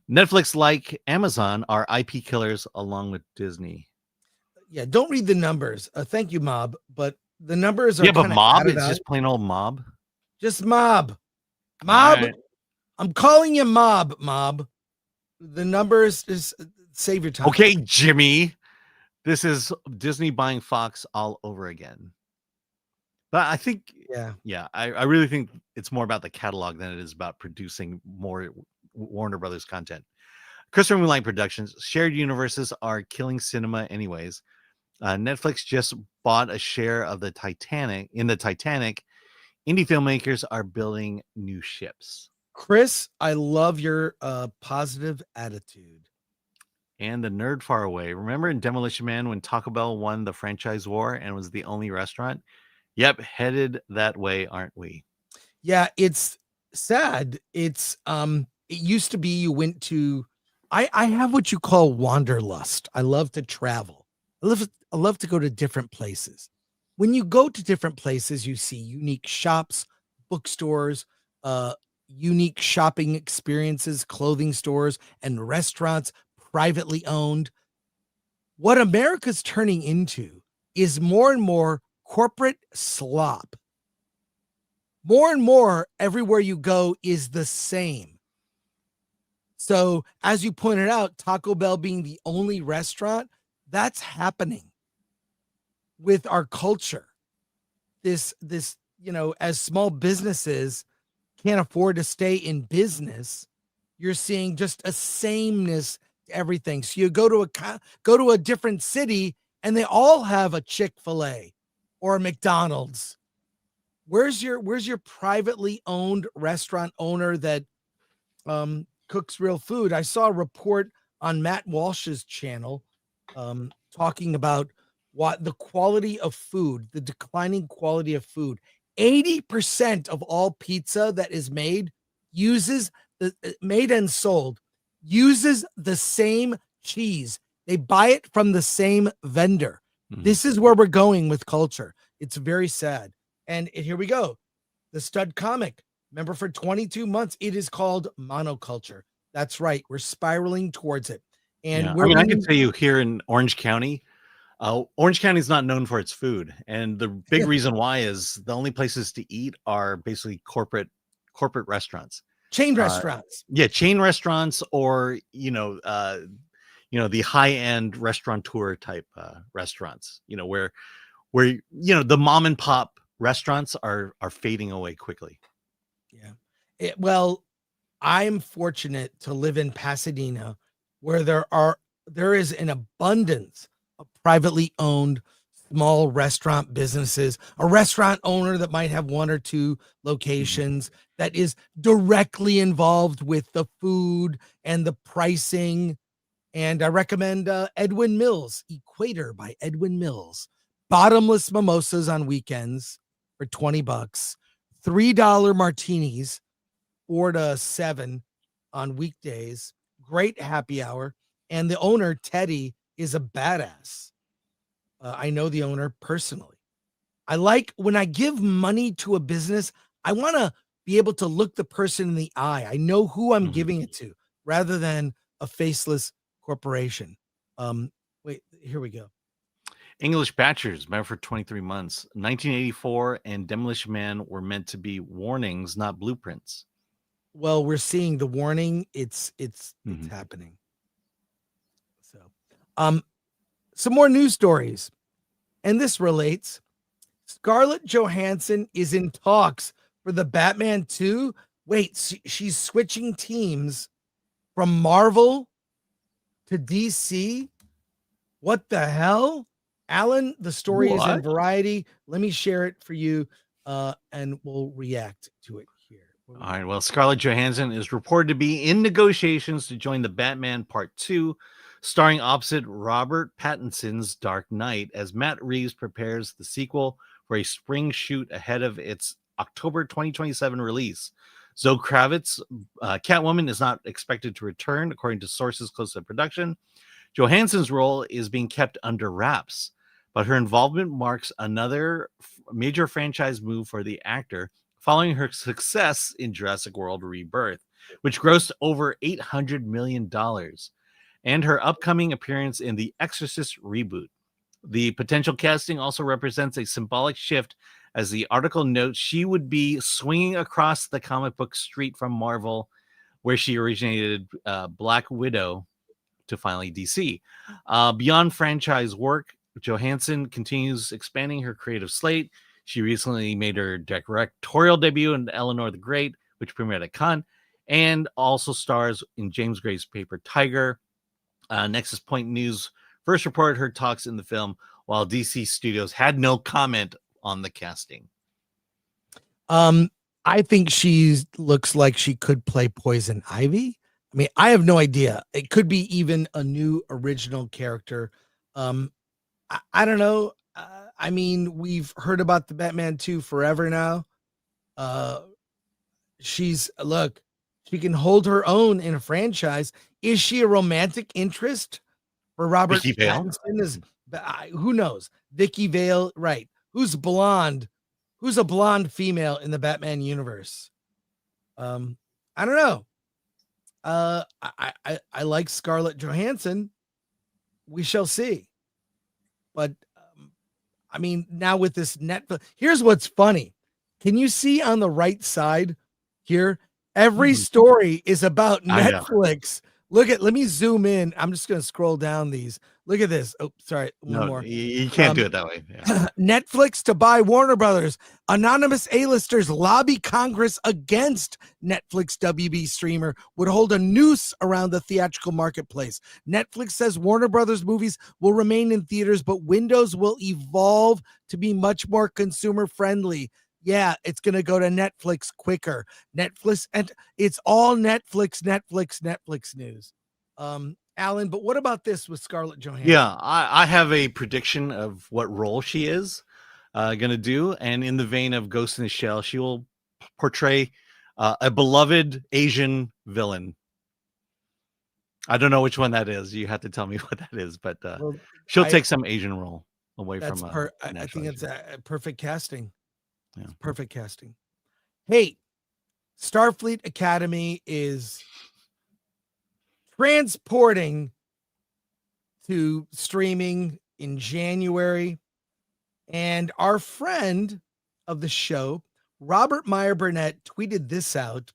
A: Netflix, like Amazon, are IP killers along with Disney.
B: Yeah, don't read the numbers. Thank you, Mob. But the numbers are
A: but Mob is just plain old Mob.
B: Just Mob. Mob.
A: Right.
B: I'm calling you Mob. Mob. The numbers is save your time.
A: Okay, Jimmy. This is Disney buying Fox all over again. But I think, I really think it's more about the catalog than it is about producing more Warner Brothers content. Christopher Moonlight Productions, shared universes are killing cinema anyways. Netflix just bought a share of the Titanic. In the Titanic, indie filmmakers are building new ships.
B: Chris, I love your positive attitude.
A: And the nerd far away. Remember in Demolition Man when Taco Bell won the franchise war and was the only restaurant? Yep, headed that way, aren't we?
B: Yeah, it's sad. It's it used to be you went to I have what you call wanderlust. I love to travel. I love to go to different places. When you go to different places, you see unique shops, bookstores, unique shopping experiences, clothing stores, and restaurants privately owned. what America's turning into is more and more corporate slop. More and more everywhere you go is the same. So as you pointed out, Taco Bell being the only restaurant, that's happening with our culture. This, as small businesses can't afford to stay in business, you're seeing just a sameness to everything. So you go to a different city and they all have a Chick-fil-A or a McDonald's. Where's your privately owned restaurant owner that cooks real food? I saw a report on Matt Walsh's channel talking about what the quality of food, the declining quality of food. 80% of all pizza that is made made and sold uses the same cheese. They buy it from the same vendor. This is where we're going with culture. It's very sad. And here we go. The stud comic. Remember, for 22 months, it is called monoculture. That's right. We're spiraling towards it. And
A: I can tell you here in Orange County, Orange County is not known for its food. And the big reason why is the only places to eat are basically corporate restaurants.
B: Chain restaurants.
A: Chain restaurants, or, the high-end restaurateur type restaurants, where the mom and pop restaurants are fading away quickly.
B: Yeah. Well, I'm fortunate to live in Pasadena, where there is an abundance of privately owned small restaurant businesses, a restaurant owner that might have one or two locations that is directly involved with the food and the pricing. And I recommend Edwin Mills, Equator by Edwin Mills. Bottomless mimosas on weekends for $20, $3 martinis, 4 to 7 on weekdays. Great happy hour. And the owner, Teddy, is a badass. I know the owner personally. I like when I give money to a business, I want to be able to look the person in the eye. I know who I'm giving it to, rather than a faceless corporation. Wait, here we go.
A: English Bachelors, married for 23 months. 1984 and Demolition Man were meant to be warnings, not blueprints.
B: Well, we're seeing the warning. It's happening. So, some more news stories, and this relates. Scarlett Johansson is in talks for the Batman 2. Wait, she's switching teams from Marvel to DC. What the hell? Alan, the story is in Variety. Let me share it for you, and we'll react to it here.
A: All right. Well, Scarlett Johansson is reported to be in negotiations to join the Batman Part 2, starring opposite Robert Pattinson's Dark Knight, as Matt Reeves prepares the sequel for a spring shoot ahead of its October 2027 release. Zoe Kravitz, Catwoman, is not expected to return, according to sources close to production. Johansson's role is being kept under wraps, but her involvement marks another major franchise move for the actor, following her success in Jurassic World Rebirth, which grossed over $800 million, and her upcoming appearance in The Exorcist reboot. The potential casting also represents a symbolic shift, as the article notes she would be swinging across the comic book street from Marvel, where she originated Black Widow, to finally DC. Beyond franchise work, Johansson continues expanding her creative slate. She recently made her directorial debut in Eleanor the Great, which premiered at Cannes, and also stars in James Gray's Paper Tiger. Nexus Point News first reported her talks in the film, while DC Studios had no comment on the casting.
B: I think she looks like she could play Poison Ivy. I mean, I have no idea. It could be even a new original character. I don't know. I mean, we've heard about the Batman 2 forever now. She can hold her own in a franchise. Is she a romantic interest for Robert Pattinson? Who knows? Vicky Vale, right? Who's blonde? Who's a blonde female in the Batman universe? I don't know. I like Scarlett Johansson. We shall see. but I mean, now with this Netflix, here's what's funny. Can you see on the right side here? Every story is about
A: I know.
B: Netflix. Let me zoom in. I'm just going to scroll down these. Look at this. Oh, sorry. One more.
A: You can't do it that way. Yeah.
B: Netflix to buy Warner Brothers. Anonymous A-listers lobby Congress against Netflix WB streamer would hold a noose around the theatrical marketplace. Netflix says Warner Brothers movies will remain in theaters, but windows will evolve to be much more consumer friendly. Yeah, it's going to go to Netflix quicker. Netflix, and it's all Netflix news. Alan, but what about this with Scarlett Johansson?
A: Yeah, I have a prediction of what role she is going to do. And in the vein of Ghost in the Shell, she will portray a beloved Asian villain. I don't know which one that is. You have to tell me what that is, but she'll take some Asian role away from
B: I think it's a perfect casting.
A: Yeah.
B: It's perfect casting. Hey, Starfleet Academy is transporting to streaming in January. And our friend of the show, Robert Meyer Burnett, tweeted this out.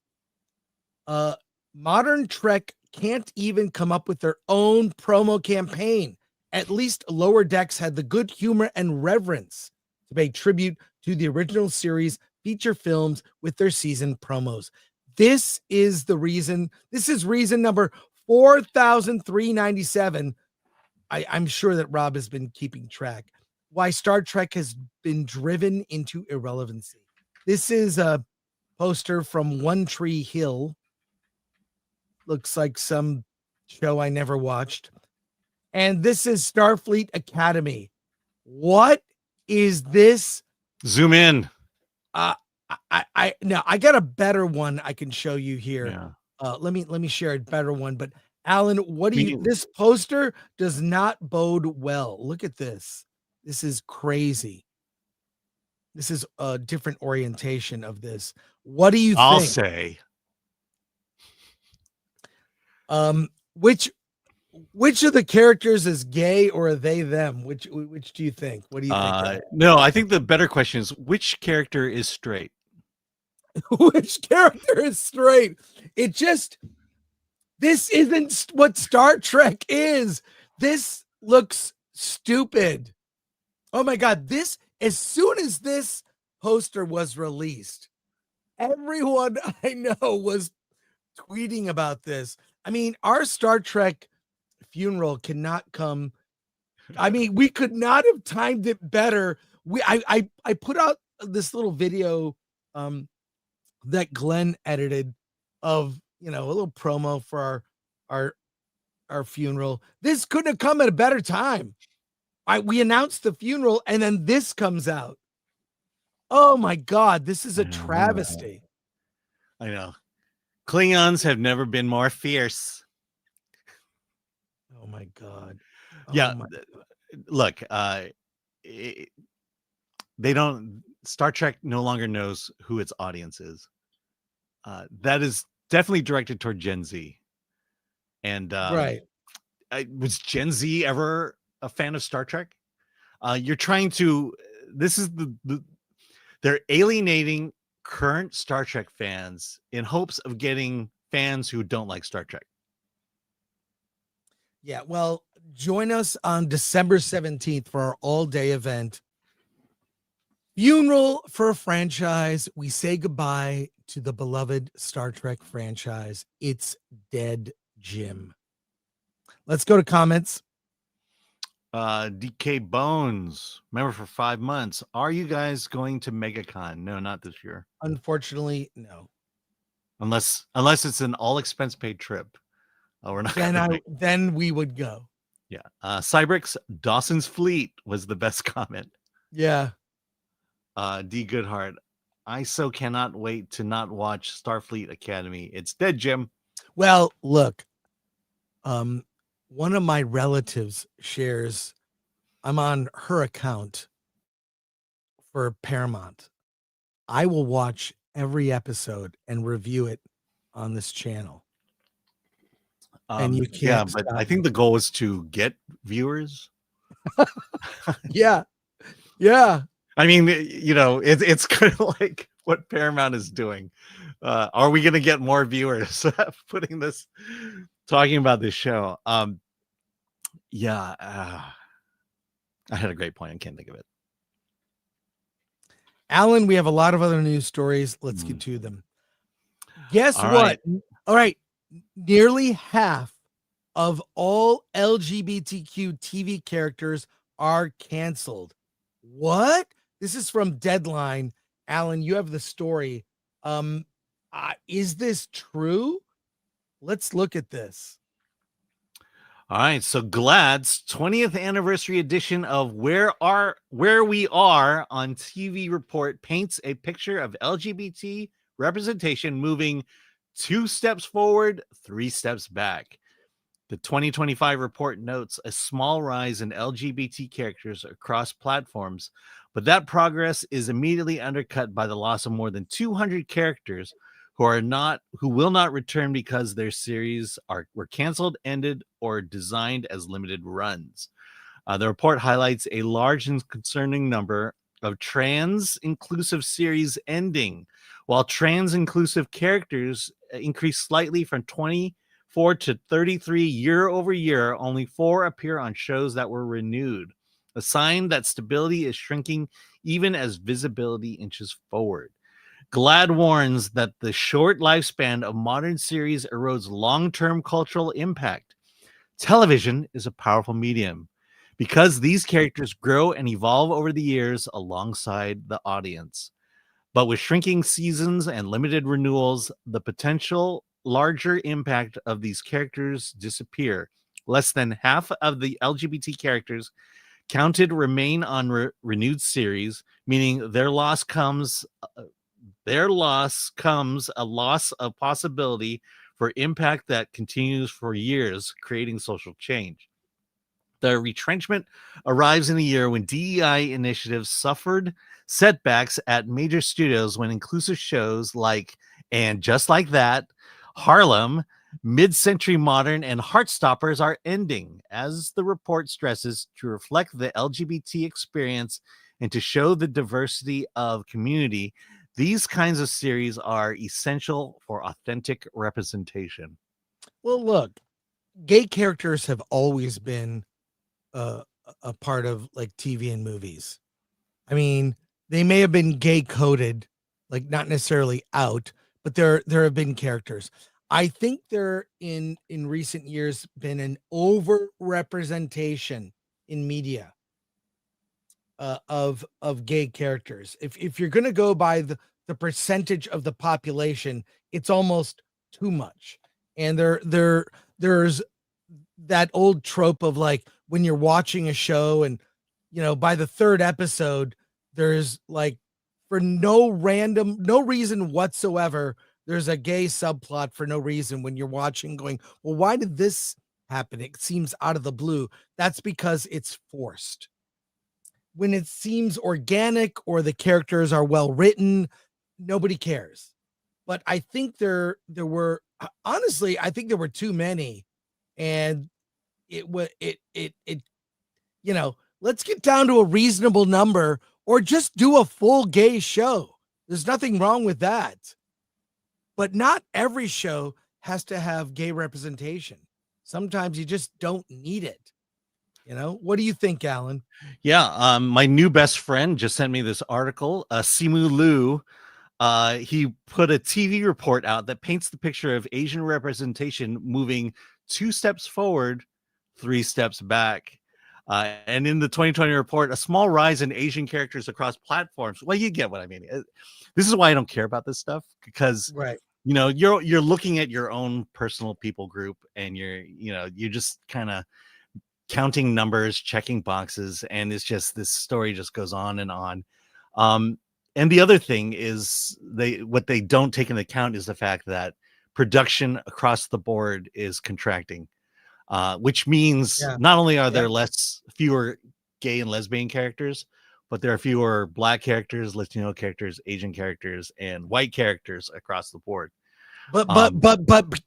B: Modern Trek can't even come up with their own promo campaign. At least Lower Decks had the good humor and reverence to pay tribute to the original series feature films with their season promos. This is the reason. This is reason number 4,397. I'm sure that Rob has been keeping track. Why Star Trek has been driven into irrelevancy. This is a poster from One Tree Hill. Looks like some show I never watched. And this is Starfleet Academy. What is this?
A: Zoom in.
B: I got a better one I can show you here.
A: Yeah.
B: Let me share a better one. But Alan, what do you? This poster does not bode well. Look at this. This is crazy. This is a different orientation of this. What do you think?
A: I'll say.
B: Which of the characters is gay or are they them? Which do you think? What do you think?
A: No, I think the better question is which character is straight?
B: Which character is straight? This isn't what Star Trek is. This looks stupid. Oh my God. As soon as this poster was released, everyone I know was tweeting about this. I mean, our Star Trek funeral cannot come. I mean, we could not have timed it better. I put out this little video that Glenn edited of, a little promo for our funeral. This couldn't have come at a better time. We announced the funeral and then this comes out. Oh my God, this is a travesty.
A: I know. Klingons have never been more fierce.
B: Oh my God.
A: Yeah. Look, Star Trek no longer knows who its audience is. That is definitely directed toward Gen Z. And
B: right.
A: Was Gen Z ever a fan of Star Trek? They're alienating current Star Trek fans in hopes of getting fans who don't like Star Trek.
B: Yeah, well, join us on December 17th for our all-day event. Funeral for a franchise. We say goodbye to the beloved Star Trek franchise. It's dead, Jim. Let's go to comments.
A: DK Bones, member for 5 months. Are you guys going to MegaCon? No, not this year.
B: Unfortunately, no.
A: Unless it's an all expense paid trip. We're not.
B: Then we would go.
A: Yeah. Cybrix, Dawson's Fleet was the best comment.
B: Yeah.
A: D Goodheart, I so cannot wait to not watch Starfleet Academy. It's dead, Jim.
B: Well, look. One of my relatives shares, I'm on her account for Paramount. I will watch every episode and review it on this channel. And you can't.
A: Yeah, but I think the goal is to get viewers.
B: Yeah. Yeah.
A: I mean, it's kind of like what Paramount is doing. Are we going to get more viewers talking about this show? Yeah, I had a great point. I can't think of it.
B: Alan, we have a lot of other news stories. Let's get to them. Guess
A: All
B: what?
A: right.
B: All right. Nearly half of all LGBTQ TV characters are canceled. What? This is from Deadline. Alan, you have the story. Is this true? Let's look at this.
A: All right, so GLAAD's 20th anniversary edition of Where We Are on TV report paints a picture of LGBT representation moving 2 steps forward, 3 steps back. The 2025 report notes a small rise in LGBT characters across platforms, but that progress is immediately undercut by the loss of more than 200 characters who will not return because their series were canceled, ended, or designed as limited runs. The report highlights a large and concerning number of trans-inclusive series ending, while trans-inclusive characters increased slightly from 24 to 33 year over year. Only 4 appear on shows that were renewed, a sign that stability is shrinking even as visibility inches forward. GLAAD warns that the short lifespan of modern series erodes long-term cultural impact. Television is a powerful medium because these characters grow and evolve over the years alongside the audience. But with shrinking seasons and limited renewals, the potential larger impact of these characters disappear. Less than half of the LGBT characters counted remain on renewed series, meaning their loss comes a loss of possibility for impact that continues for years, creating social change. The retrenchment arrives in a year when DEI initiatives suffered setbacks at major studios when inclusive shows like And Just Like That, Harlem, Mid-Century Modern, and Heartstoppers are ending, as the report stresses, to reflect the LGBT experience and to show the diversity of community. These kinds of series are essential for authentic representation.
B: Well, look, gay characters have always been a part of like TV and movies. I mean, they may have been gay coded, like not necessarily out, but there have been characters. I think there in recent years been an over representation in media of gay characters. If you're gonna go by the percentage of the population, it's almost too much. And there's that old trope of like when you're watching a show and by the 3rd episode there's like for no reason whatsoever there's a gay subplot for no reason when you're watching going, well, why did this happen? It seems out of the blue. That's because it's forced. When it seems organic or the characters are well written, nobody cares. But I think there were too many, and let's get down to a reasonable number or just do a full gay show. There's nothing wrong with that. But not every show has to have gay representation. Sometimes you just don't need it. What do you think, Alan?
A: Yeah, my new best friend just sent me this article. Simu Liu, he put a TV report out that paints the picture of Asian representation moving 2 steps forward, 3 steps back. And in the 2020 report, a small rise in Asian characters across platforms. Well, you get what I mean. This is why I don't care about this stuff, because
B: right.
A: You're looking at your own personal people group, and you're just kind of counting numbers, checking boxes, and it's just this story just goes on and on. And the other thing is what they don't take into account is the fact that production across the board is contracting, which means not only are there fewer gay and lesbian characters, but there are fewer Black characters, Latino characters, Asian characters, and white characters across the board.
B: But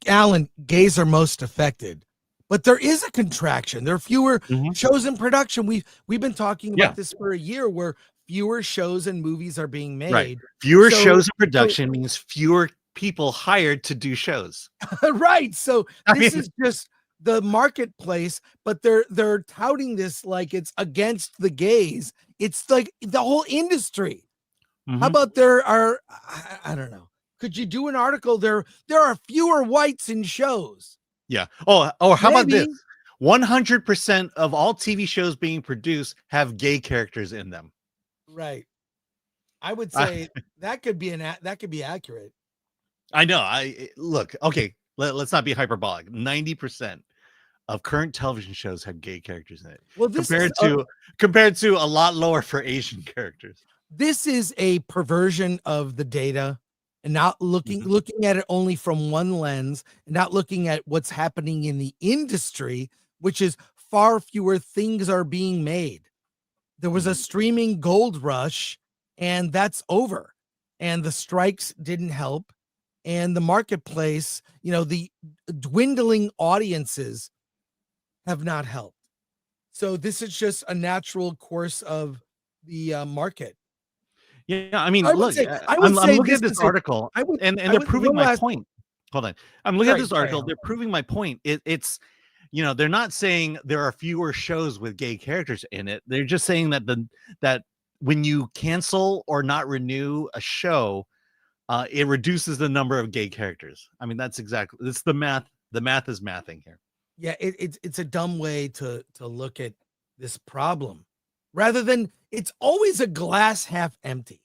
B: Alan, gays are most affected. but there is a contraction. There are fewer
A: Mhm.
B: shows in production. We've been talking about
A: Yeah.
B: this for a year, where fewer shows and movies are being made.
A: Right. Fewer
B: So-
A: shows in production means fewer people hired to do shows.
B: Right. So
A: I
B: this
A: mean-
B: is just the marketplace, but they're touting this like it's against the gays. It's like the whole industry. How
A: Mhm.
B: about there are I don't know. Could you do an article there are fewer whites in shows?
A: Yeah. Oh, how about this?
B: Maybe.
A: 100% of all TV shows being produced have gay characters in them.
B: Right. I would
A: I-
B: say that could be that could be accurate.
A: I know. Look, okay, let's not be hyperbolic. 90% of current television shows have gay characters in it.
B: Well, this
A: Compared to a lot lower for Asian characters.
B: This is a perversion of the data and not looking at it only from one lens and not looking at what's happening in the industry, which is far fewer things are being made. There was a streaming gold rush, and that's over. And the strikes didn't help. And the marketplace, the dwindling audiences have not helped. So this is just a natural course of the market.
A: Yeah, I mean,
B: I would
A: look,
B: say-
A: I'm looking at this article, and
B: I
A: they're
B: would-
A: proving
B: one
A: my
B: last-
A: point. Hold on, I'm looking at
B: Sorry,
A: this
B: sorry,
A: article.
B: Alan.
A: They're proving my point. It's they're not saying there are fewer shows with gay characters in it. They're just saying that when you cancel or not renew a show, it reduces the number of gay characters. I mean, it's the math. The math is mathing here.
B: Yeah, it's a dumb way to look at this problem, rather than it's always a glass half empty.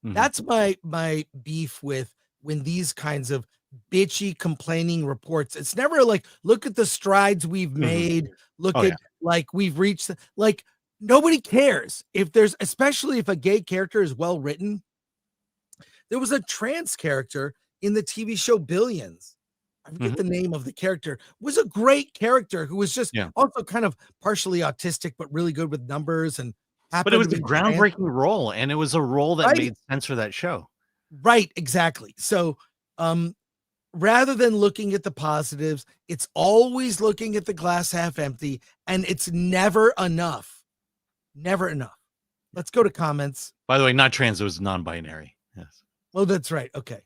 A: Mhm.
B: That's my beef with when these kinds of bitchy complaining reports. It's never like, look at the strides we've made, look
A: Oh,
B: at
A: yeah.
B: like we've reached like nobody cares if there's, especially if a gay character is well written. There was a trans character in the TV show Billions. I forget the name of the character. Was a great character who was just
A: Yeah.
B: also kind of partially autistic, but really good with numbers. And
A: But
B: happened
A: it was
B: to
A: a
B: be trans.
A: groundbreaking role, and it was a role that
B: Right.
A: made sense for that show.
B: Right, exactly. So, rather than looking at the positives, it's always looking at the glass half empty, and it's never enough. Never enough. Let's go to comments.
A: By the way, not trans; it was non-binary. Yes.
B: Oh, that's right. Okay.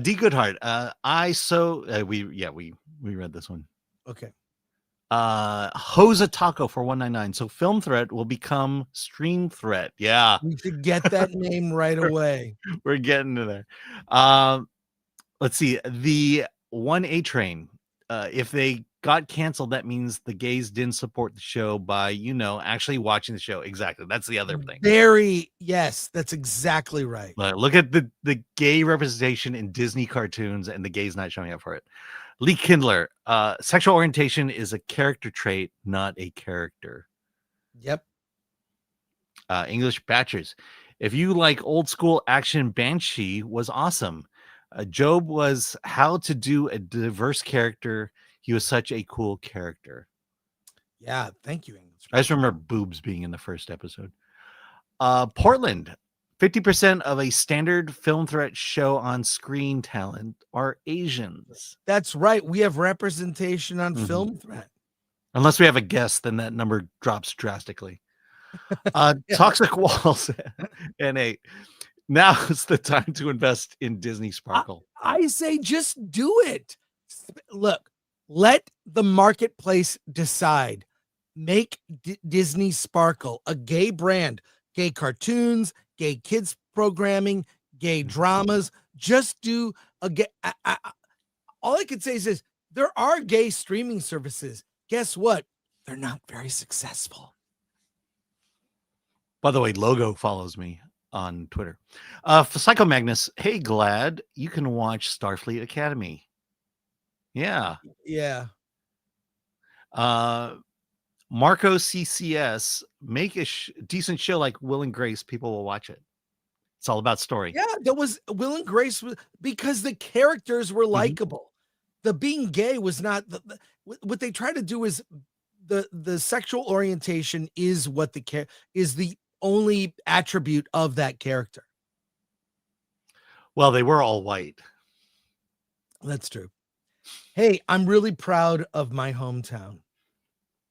A: D. Goodhart. We read this one.
B: Okay.
A: Hosa Taco for 199. So Film Threat will become Stream Threat. Yeah,
B: We should get that name right away.
A: we're getting to there. Let's see. The 1A Train. If they got canceled, that means the gays didn't support the show by, actually watching the show. Exactly. That's the other thing.
B: Yes, that's exactly right.
A: Look at the gay representation in Disney cartoons and the gays not showing up for it. Lee Kindler, sexual orientation is a character trait, not a character.
B: Yep.
A: English Batchers. If you like old school action, Banshee was awesome. Job was how to do a diverse character. He was such a cool character.
B: Yeah, thank you, English.
A: I just remember boobs being in the first episode. Portland, 50% of a standard Film Threat show on screen talent are Asians.
B: That's right. We have representation on
A: Mhm.
B: Film Threat.
A: Unless we have a guest, then that number drops drastically. Toxic Walls NA. Now is the time to invest in Disney Sparkle.
B: I say just do it. Look, let the marketplace decide. Make Disney Sparkle a gay brand, gay cartoons, gay kids programming, gay dramas. Just do a gay. All I can say is this: there are gay streaming services. Guess what? They're not very successful.
A: By the way, Logo follows me on Twitter. For Psycho Magnus, hey, glad you can watch Starfleet Academy. Yeah.
B: Yeah.
A: Marco CCS, make a decent show like Will and Grace. People will watch it. It's all about story.
B: Yeah, that was Will and Grace because the characters were likable. The being gay was not what they try to do is the sexual orientation is what is the only attribute of that character.
A: Well, they were all white.
B: That's true. Hey, Hey, I'm really proud of my hometown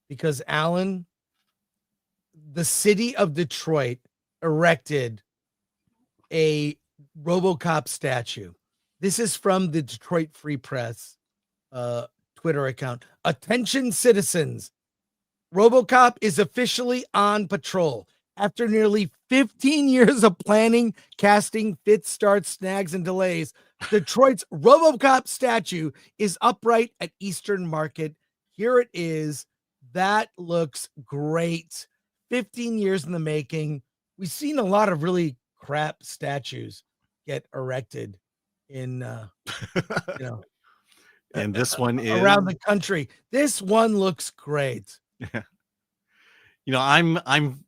B: because Alan, the city of Detroit erected a RoboCop statue. This is from the Detroit Free Press Twitter account. Attention citizens, RoboCop is officially on patrol. After nearly 15 years of planning, casting, fits, starts, snags, and delays, Detroit's RoboCop statue is upright at Eastern Market. Here it is. That looks great. 15 years in the making. We've seen a lot of really crap statues get erected in
A: and this one is
B: around the country. This one looks great.
A: I'm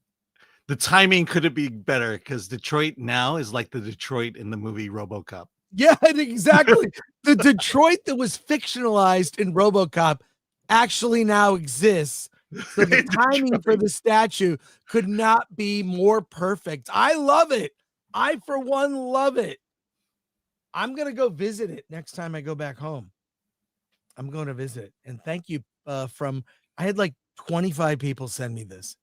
A: the timing couldn't be better because Detroit now is like the Detroit in the movie RoboCop.
B: Yeah, exactly. The Detroit that was fictionalized in RoboCop actually now exists. So the timing for the statue could not be more perfect. I love it. I, for one, love it. I'm going to go visit it next time I go back home. I'm going to visit it. And thank you I had like 25 people send me this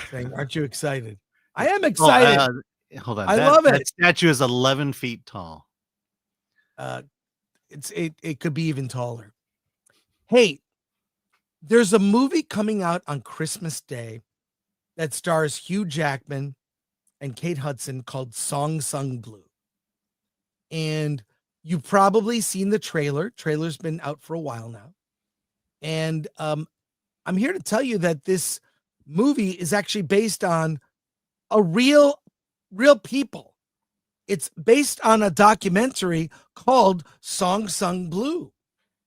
B: saying, aren't you excited? I am excited.
A: Hold on.
B: I love it.
A: That statue is 11 feet tall.
B: It could be even taller. Hey, there's a movie coming out on Christmas Day that stars Hugh Jackman and Kate Hudson called Song Sung Blue. And you've probably seen the trailer. Trailer's been out for a while now. And I'm here to tell you that this movie is actually based on a real people. It's based on a documentary called Song Sung Blue.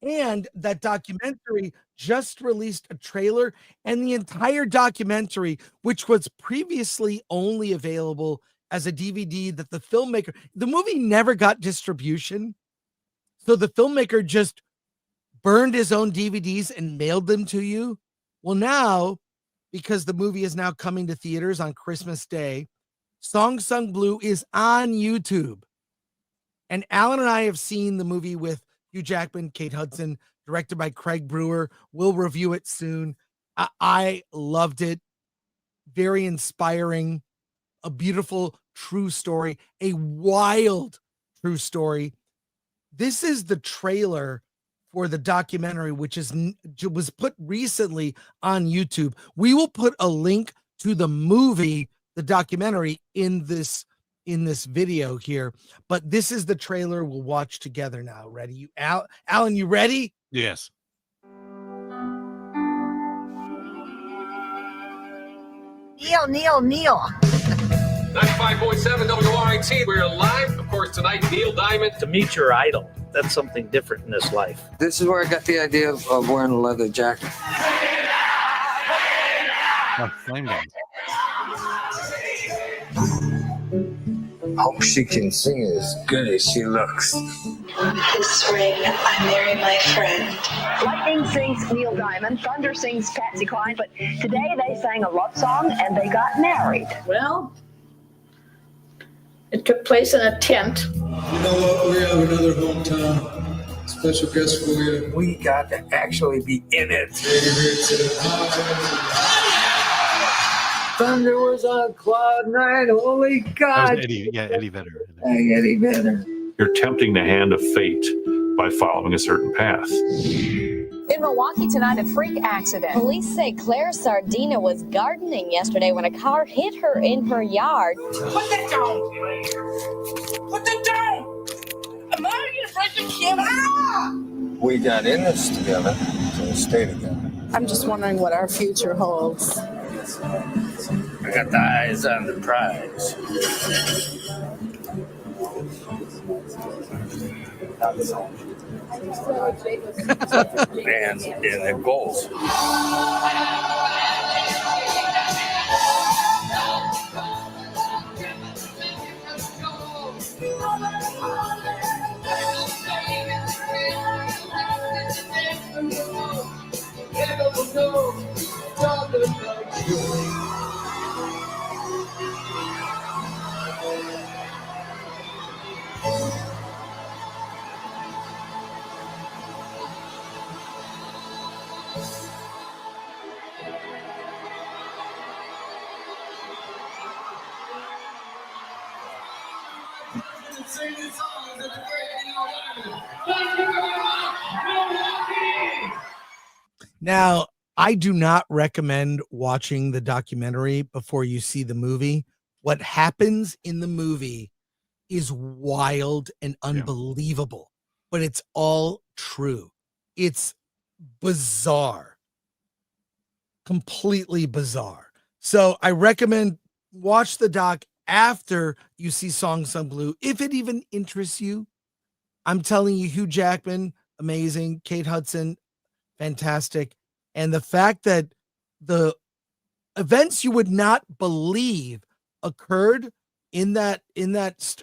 B: And that documentary just released a trailer, and the entire documentary, which was previously only available as a DVD that the movie never got distribution. So the filmmaker just burned his own DVDs and mailed them to you. Well, now, because the movie is now coming to theaters on Christmas Day, Song Sung Blue is on YouTube. And Alan and I have seen the movie with Hugh Jackman, Kate Hudson, directed by Craig Brewer. We'll review it soon. I loved it. Very inspiring. A beautiful, true story. A wild, true story. This is the trailer for the documentary, which was put recently on YouTube. We will put a link to the movie, the documentary, in this video here, but this is the trailer we'll watch together now. Ready? Alan, you ready?
A: Yes.
L: Neil.
M: 95.7 WRIT. We're live, of course, tonight. Neil Diamond.
N: To meet your idol. That's something different in this life.
O: This is where I got the idea of wearing a leather jacket.
A: Flame dance.
O: Hope she can sing as good as she looks.
P: This ring, I marry my friend.
L: Lightning sings Neil Diamond, thunder sings Patsy Cline, but today they sang a love song and they got married.
Q: Well, it took place in a tent.
R: You know what? We have another hometown special guest for you.
O: We got to actually be in it. Thunder was on cloud nine. Holy God.
A: Eddie Vedder.
O: Hey, Eddie Vedder.
S: You're tempting the hand of fate by following a certain path.
K: In Milwaukee tonight, a freak accident.
I: Police say Claire Sardina was gardening yesterday when a car hit her in her yard.
T: Put that down! Put that down! Am I afraid to kill her?
O: We got in this together, so we'll stay together.
U: I'm just wondering what our future holds.
O: I got the eyes on the prize. and the goals.
B: Now, I do not recommend watching the documentary before you see the movie. What happens in the movie is wild and unbelievable, but it's all true. It's bizarre, completely bizarre. So I recommend watch the doc after you see Song Sung Blue, if it even interests you. I'm telling you, Hugh Jackman, amazing. Kate Hudson, fantastic. And the fact that the events you would not believe occurred in that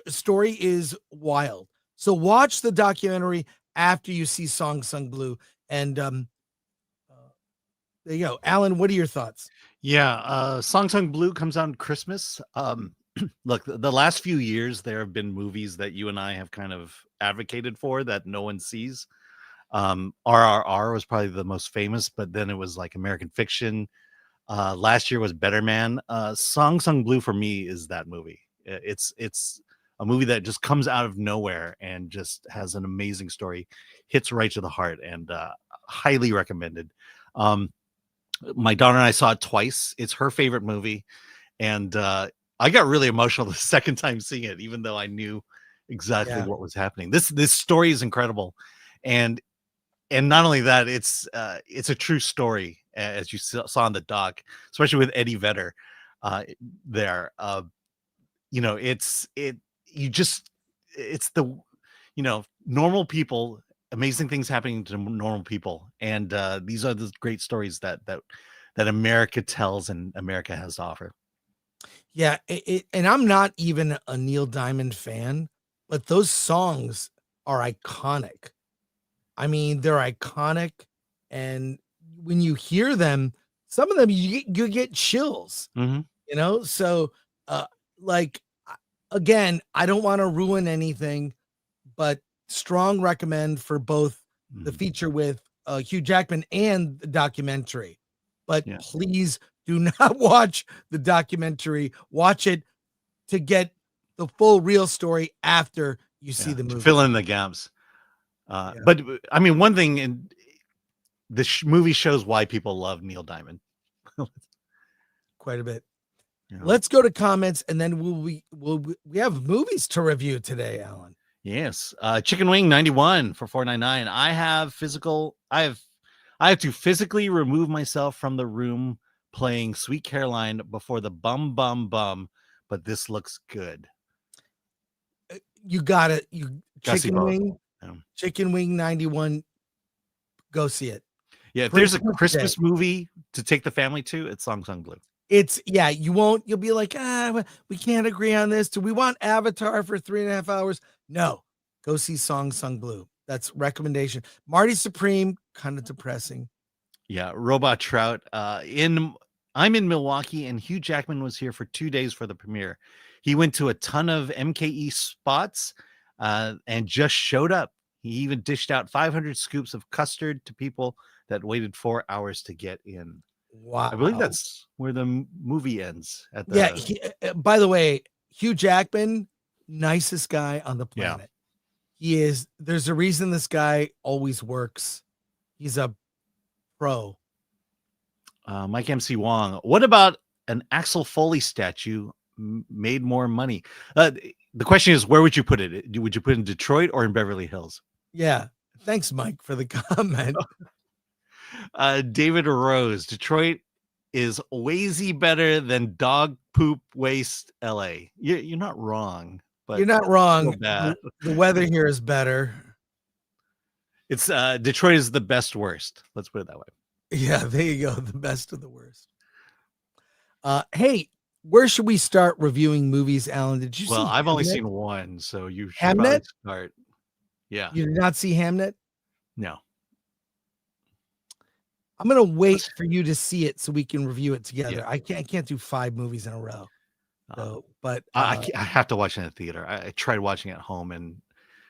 B: story is wild. So watch the documentary after you see Song Sung Blue. And there you go. Alan, what are your thoughts?
A: Yeah, Song Sung Blue comes out on Christmas. Look, the last few years there have been movies that you and I have kind of advocated for that no one sees. RRR was probably the most famous, but then it was like American Fiction. Last year was Better Man. Song Sung Blue for me is that movie. It's a movie that just comes out of nowhere and just has an amazing story, hits right to the heart, and highly recommended. My daughter and I saw it twice. It's her favorite movie, and I got really emotional the second time seeing it, even though I knew exactly what was happening. This story is incredible, and not only that, it's a true story, as you saw in the doc, especially with Eddie Vedder there. It's the normal people, amazing things happening to normal people, and these are the great stories that America tells and America has to offer.
B: Yeah, and I'm not even a Neil Diamond fan, but those songs are iconic. I mean, they're iconic, and when you hear them, some of them you get chills.
A: Mm-hmm.
B: So again, I don't want to ruin anything, but strong recommend for both the feature with Hugh Jackman and the documentary. But please do not watch the documentary. Watch it to get the full real story after you see the movie.
A: Fill in the gaps. But I mean, one thing in the movie shows why people love Neil Diamond.
B: Quite a bit. Let's go to comments, and then we have movies to review today, Alan.
A: Yes. Chicken Wing 91 for $4.99. I have to physically remove myself from the room playing Sweet Caroline before the bum, but this looks good.
B: You got it. Chicken Wing,
A: Yeah.
B: Chicken Wing 91. Go see it.
A: Yeah, if there's a Christmas movie to take the family to, it's Song Sung Blue.
B: You'll be like, we can't agree on this. Do we want Avatar for 3.5 hours? No, go see Song Sung Blue. That's recommendation. Marty Supreme, kind of depressing.
A: Yeah, Robot Trout. I'm in Milwaukee, and Hugh Jackman was here for 2 days for the premiere. He went to a ton of MKE spots and just showed up. He even dished out 500 scoops of custard to people that waited 4 hours to get in.
B: Wow.
A: I believe that's where the movie ends.
B: By the way, Hugh Jackman, nicest guy on the planet. He is. There's a reason this guy always works. He's a pro.
A: Mike MC Wong. What about an Axel Foley statue made more money? The question is, where would you put it? Would you put it in Detroit or in Beverly Hills?
B: Yeah. Thanks, Mike, for the comment.
A: David Rose. Detroit is wazy better than dog poop waste LA. You're not wrong. But
B: you're not wrong. The weather here is better.
A: It's Detroit is the best worst. Let's put it that way.
B: Yeah, there you go. The best of the worst. Hey, where should we start reviewing movies, Alan? Did you see
A: I've only
B: Hamnet?
A: seen one, so you should
B: Hamnet?
A: start. Yeah.
B: You did not see Hamnet?
A: No.
B: I'm gonna wait for you to see it so we can review it together. Yeah. I can't do 5 movies in a row. So, but
A: I have to watch it in the theater. I tried watching it at home, and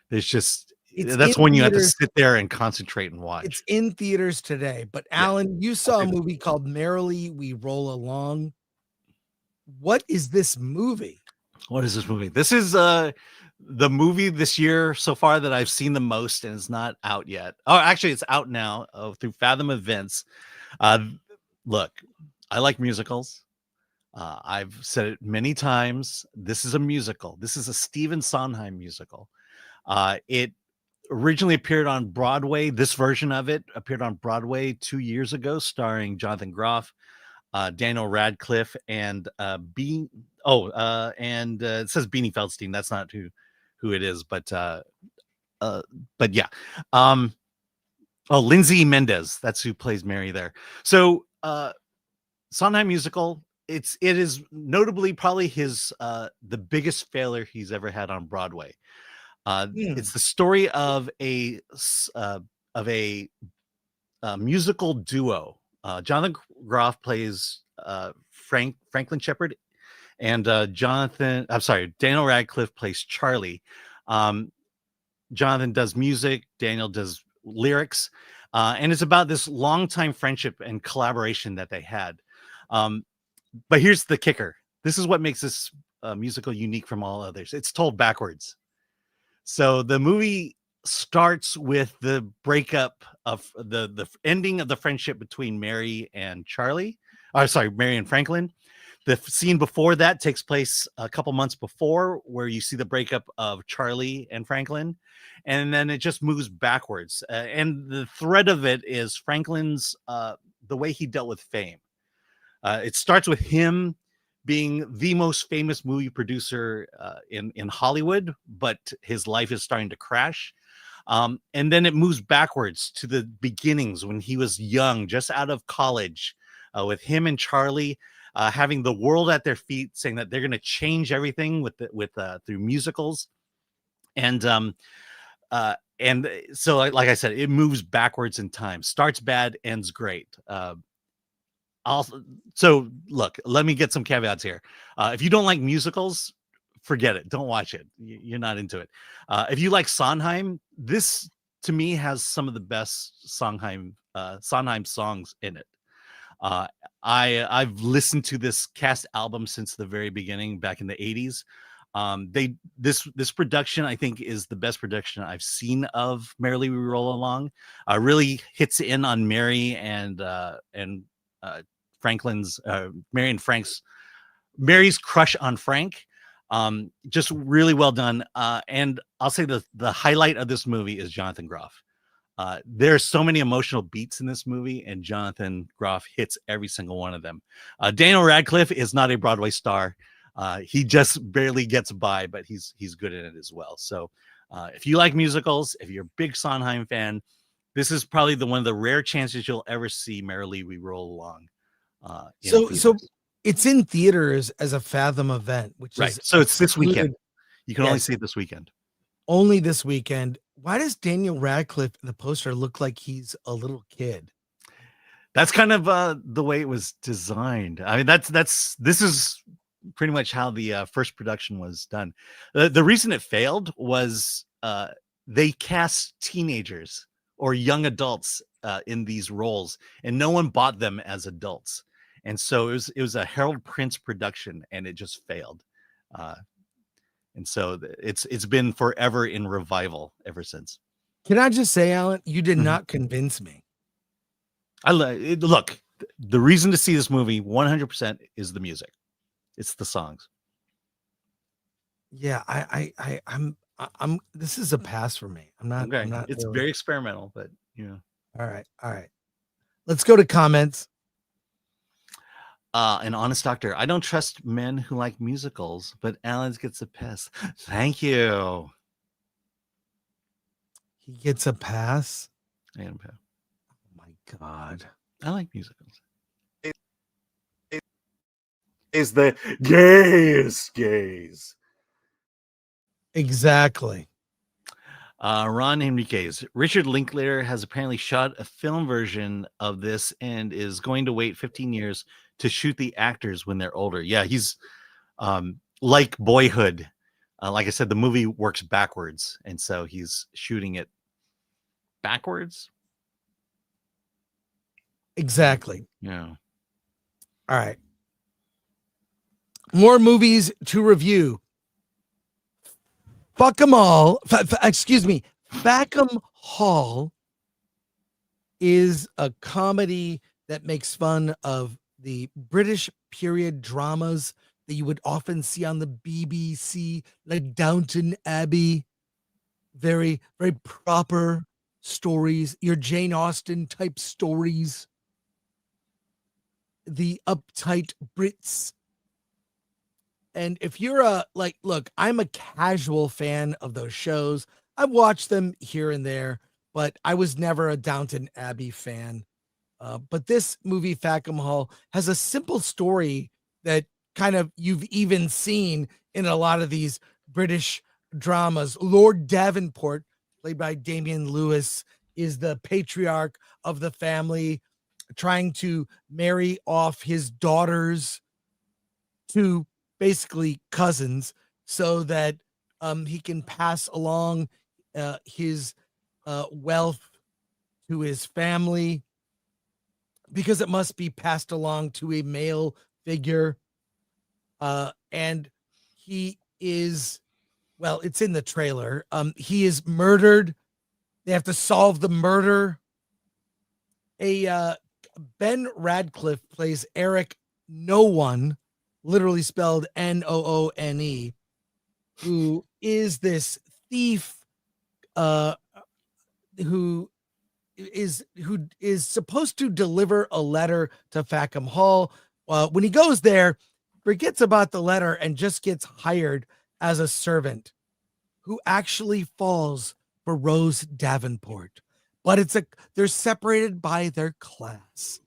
A: there's just that's when you have to sit there and concentrate and watch.
B: It's in theaters today. But Alan, you saw a movie called Merrily, We Roll Along. What is this movie?
A: What is this movie? This is the movie this year so far that I've seen the most, and it's not out yet. Oh, actually, it's out now through Fathom Events. Look, I like musicals. I've said it many times. This is a musical. This is a Stephen Sondheim musical. It originally appeared on Broadway. This version of it appeared on Broadway 2 years ago, starring Jonathan Groff, Daniel Radcliffe, and it says Beanie Feldstein. That's not who it is, but yeah. Lindsay Mendez. That's who plays Mary there. So Sondheim musical. It is notably probably his the biggest failure he's ever had on Broadway. It's the story of a musical duo. Jonathan Groff plays Franklin Shepard, and Daniel Radcliffe plays Charlie. Jonathan does music, Daniel does lyrics, and it's about this longtime friendship and collaboration that they had. But here's the kicker. This is what makes this musical unique from all others. It's told backwards. So the movie starts with the breakup of the ending of the friendship between Mary and Mary and Franklin. The scene before that takes place a couple months before, where you see the breakup of Charlie and Franklin. And then it just moves backwards. And the thread of it is Franklin's, the way he dealt with fame. It starts with him being the most famous movie producer in Hollywood, but his life is starting to crash. And then it moves backwards to the beginnings when he was young, just out of college, with him and Charlie having the world at their feet, saying that they're going to change everything through musicals. And so, like I said, it moves backwards in time. Starts bad, ends great. So look, let me get some caveats here. If you don't like musicals, forget it. Don't watch it. You're not into it. If you like Sondheim, this to me has some of the best Sondheim songs in it. I've listened to this cast album since the very beginning, back in the 80s. This production, I think, is the best production I've seen of Merrily We Roll Along. Really hits in on Mary and Mary's crush on Frank. Just really well done. And I'll say the highlight of this movie is Jonathan Groff. There's so many emotional beats in this movie, and Jonathan Groff hits every single one of them. Daniel Radcliffe is not a Broadway star. He just barely gets by, but he's good in it as well. So if you like musicals, if you're a big Sondheim fan, this is probably one of the rare chances you'll ever see Merrily We Roll Along.
B: So it's in theaters as a Fathom event, which
A: right.
B: is
A: So it's this weekend. You can only see it this weekend.
B: Only this weekend. Why does Daniel Radcliffe in the poster look like he's a little kid?
A: That's kind of the way it was designed. I mean, this is pretty much how the first production was done. The reason it failed was they cast teenagers or young adults in these roles, and no one bought them as adults. And so it was a Harold Prince production, and it just failed. And so it's been forever in revival ever since.
B: Can I just say, Alan, you did not convince me.
A: Look, the reason to see this movie 100% is the music. It's the songs.
B: Yeah, I'm this is a pass for me. I'm not.
A: Okay.
B: I'm not
A: It's
B: really...
A: very experimental, but yeah.
B: All right. Let's go to comments.
A: An honest doctor. I don't trust men who like musicals, but Alan gets a pass. Thank you.
B: He gets a pass.
A: And a pass.
B: Oh my God.
A: I like musicals. It is the gays.
B: Exactly.
A: Ron Enriquez. Richard Linklater has apparently shot a film version of this and is going to wait 15 years to shoot the actors when they're older. Yeah, he's like Boyhood. Like I said, the movie works backwards, and so he's shooting it backwards.
B: Exactly.
A: Yeah.
B: All right. More movies to review. Fackham Hall is a comedy that makes fun of the British period dramas that you would often see on the BBC, like Downton Abbey. Very, very proper stories, your Jane Austen type stories. The uptight Brits. And if you're look, I'm a casual fan of those shows. I've watched them here and there, but I was never a Downton Abbey fan. But this movie, Fackham Hall, has a simple story that kind of you've even seen in a lot of these British dramas. Lord Davenport, played by Damian Lewis, is the patriarch of the family, trying to marry off his daughters to basically cousins so that he can pass along his wealth to his family, because it must be passed along to a male figure. And he is, well, it's in the trailer. He is murdered. They have to solve the murder. Ben Radcliffe plays Eric No One, literally spelled Noone, who is this thief who is supposed to deliver a letter to Fackham Hall. When he goes there, forgets about the letter and just gets hired as a servant, who actually falls for Rose Davenport. But they're separated by their class.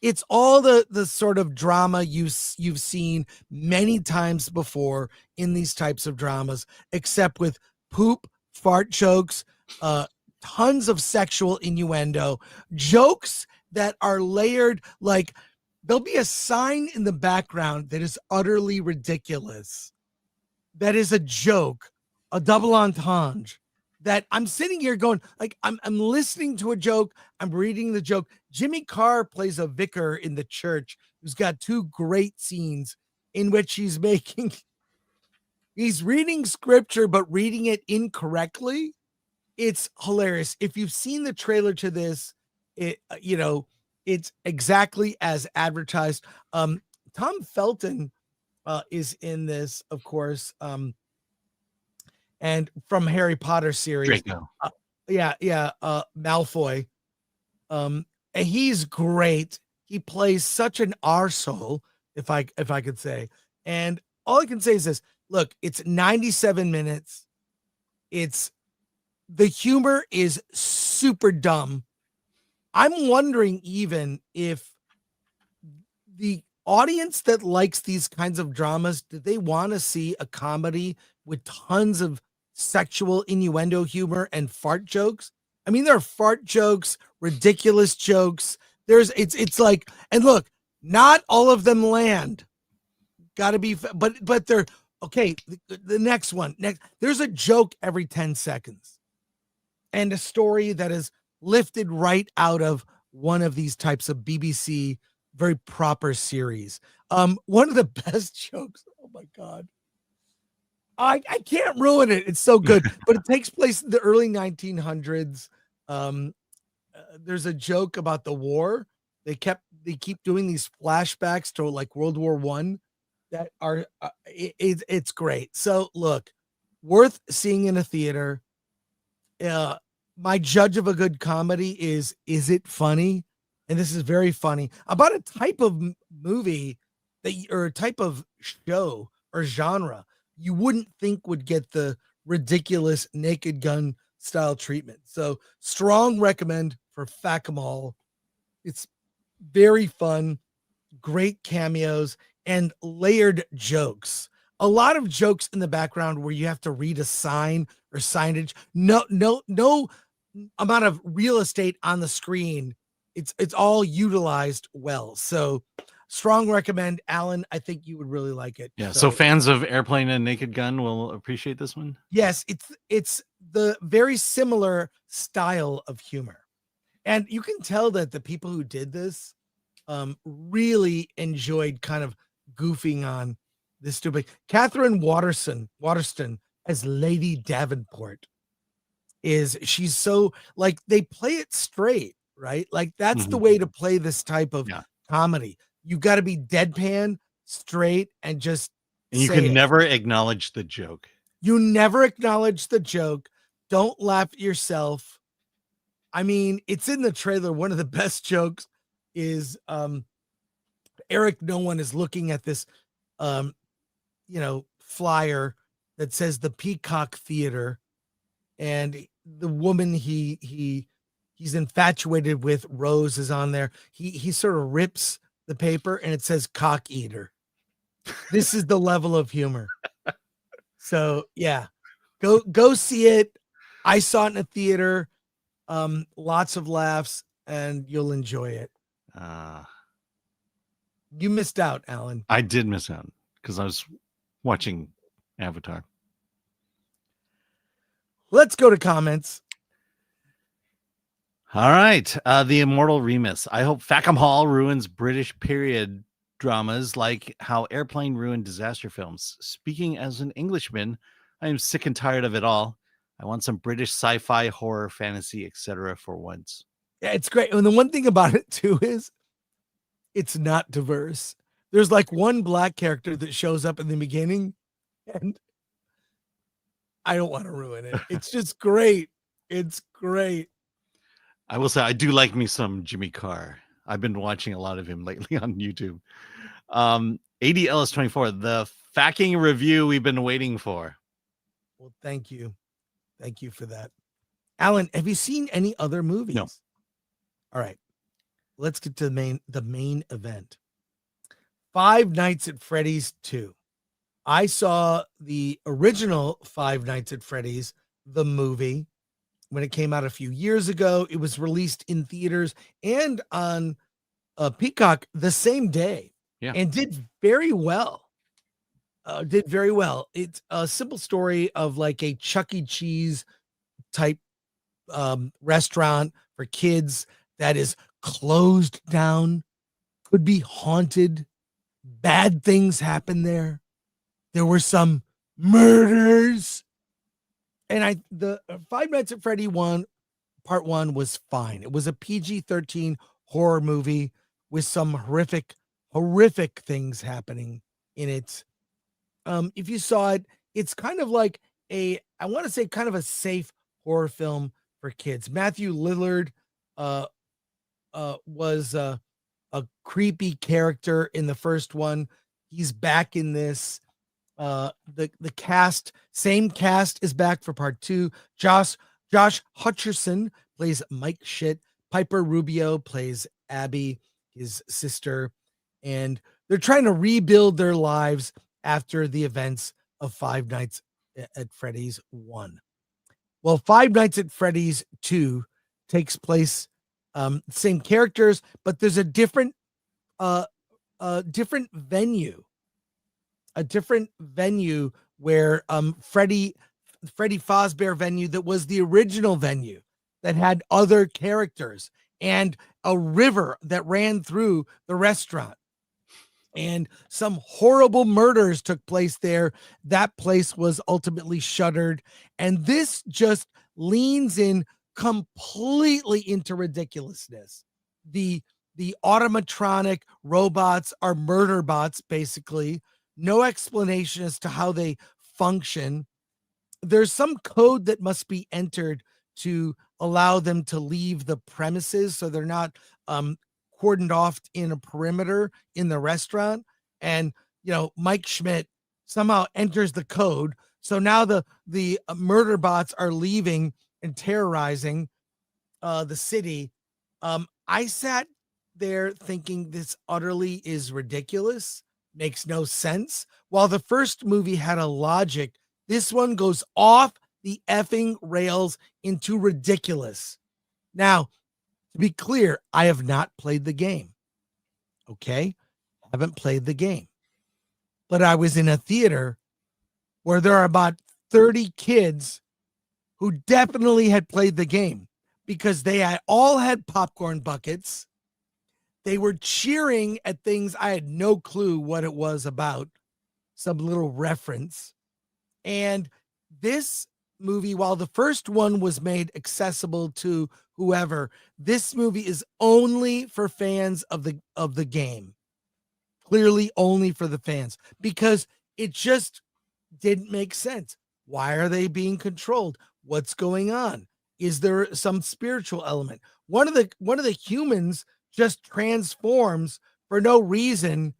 B: It's all the sort of drama you've seen many times before in these types of dramas, except with poop, fart jokes, tons of sexual innuendo, jokes that are layered. Like, there'll be a sign in the background that is utterly ridiculous. That is a joke, a double entendre, that I'm sitting here going, like, I'm listening to a joke, I'm reading the joke. Jimmy Carr plays a vicar in the church who's got two great scenes in which he's reading scripture, but reading it incorrectly. It's hilarious. If you've seen the trailer to this, it's exactly as advertised. Tom Felton is in this, of course, and from Harry Potter series.
A: Draco.
B: Malfoy. And he's great. He plays such an arsehole, if I could say. And all I can say is this: look, it's 97 minutes. The humor is super dumb. I'm wondering even if the audience that likes these kinds of dramas, do they want to see a comedy with tons of sexual innuendo humor and fart jokes? I mean, there are fart jokes, ridiculous jokes. It's like, and look, not all of them land. Got to be, but they're okay. The next one, there's a joke every 10 seconds. And a story that is lifted right out of one of these types of BBC very proper series. One of the best jokes. Oh my God. I can't ruin it. It's so good, but it takes place in the early 1900s. There's a joke about the war. They keep doing these flashbacks to like World War I that are it's great. So look, worth seeing in a theater. My judge of a good comedy is it funny? And this is very funny about a type of movie or a type of show or genre you wouldn't think would get the ridiculous Naked Gun style treatment. So strong recommend for Fackham Hall. It's very fun, great cameos and layered jokes. A lot of jokes in the background where you have to read a sign or signage. No amount of real estate on the screen. It's all utilized well. So strong recommend, Alan. I think you would really like it.
A: Yeah. So fans of Airplane and Naked Gun will appreciate this one.
B: Yes, it's the very similar style of humor. And you can tell that the people who did this really enjoyed kind of goofing on this stupid. Catherine Waterston as Lady Davenport is she's so like they play it straight, right? Like that's the way to play this type of comedy. You got to be deadpan, straight, and just
A: And you
B: say
A: can
B: it.
A: never acknowledge the joke.
B: You never acknowledge the joke. Don't laugh at yourself. I mean, it's in the trailer. One of the best jokes is Eric No One is looking at this flyer that says the Peacock Theater, and the woman he's infatuated with, Rose, is on there. He sort of rips the paper and it says cock eater. This is the level of humor. So yeah, go see it. I saw it in a theater. Lots of laughs, and you'll enjoy it. You missed out, Alan.
A: I did miss out because I was watching Avatar.
B: Let's go to comments.
A: All right. The Immortal Remus. I hope Fackham Hall ruins British period dramas like how Airplane ruined disaster films. Speaking as an Englishman, I am sick and tired of it all. I want some British sci-fi, horror, fantasy, etc. for once.
B: Yeah, it's great. And the one thing about it too is it's not diverse. There's like one black character that shows up in the beginning, and I don't want to ruin it. It's just great. It's great.
A: I will say I do like me some Jimmy Carr. I've been watching a lot of him lately on YouTube. AD Ellis 24, the facking review we've been waiting for.
B: Well, thank you. Thank you for that. Alan, have you seen any other movies?
A: No.
B: All right. Let's get to the main event. Five Nights at Freddy's 2. I saw the original Five Nights at Freddy's, the movie, when it came out a few years ago. It was released in theaters and on Peacock the same day, and did very well. It's a simple story of like a Chuck E. Cheese type restaurant for kids that is closed down, could be haunted. Bad things happen there. There were some murders. And the Five Nights at Freddy part 1 was fine. It was a PG-13 horror movie with some horrific things happening in it. If you saw it, it's kind of like I want to say kind of a safe horror film for kids. Matthew Lillard was a creepy character in the first one. He's back in this. The cast, same cast, is back for part 2. Josh Hutcherson plays Mike Schitt. Piper Rubio plays Abby, his sister, and they're trying to rebuild their lives after the events of Five Nights at Freddy's 1. Well, Five Nights at Freddy's 2 takes place, same characters, but there's a different venue. A different venue where Freddy Fazbear venue that was the original venue that had other characters and a river that ran through the restaurant. And some horrible murders took place there. That place was ultimately shuttered. And this just leans in completely into ridiculousness. The automatronic robots are murder bots, basically. No explanation as to how they function. There's some code that must be entered to allow them to leave the premises, so they're not cordoned off in a perimeter in the restaurant. And Mike Schmidt somehow enters the code, so now the murder bots are leaving and terrorizing the city. I sat there thinking this utterly is ridiculous. Makes no sense. While the first movie had a logic, this one goes off the effing rails into ridiculous. Now, to be clear, I have not played the game. Okay? Haven't played the game. But I was in a theater where there are about 30 kids who definitely had played the game because they all had popcorn buckets. They were cheering at things I had no clue what it was about, some little reference. And this movie, while the first one was made accessible to whoever, this movie is only for fans of the game. Clearly only for the fans, because it just didn't make sense. Why are they being controlled? What's going on? Is there some spiritual element? One of the humans just transforms for no reason.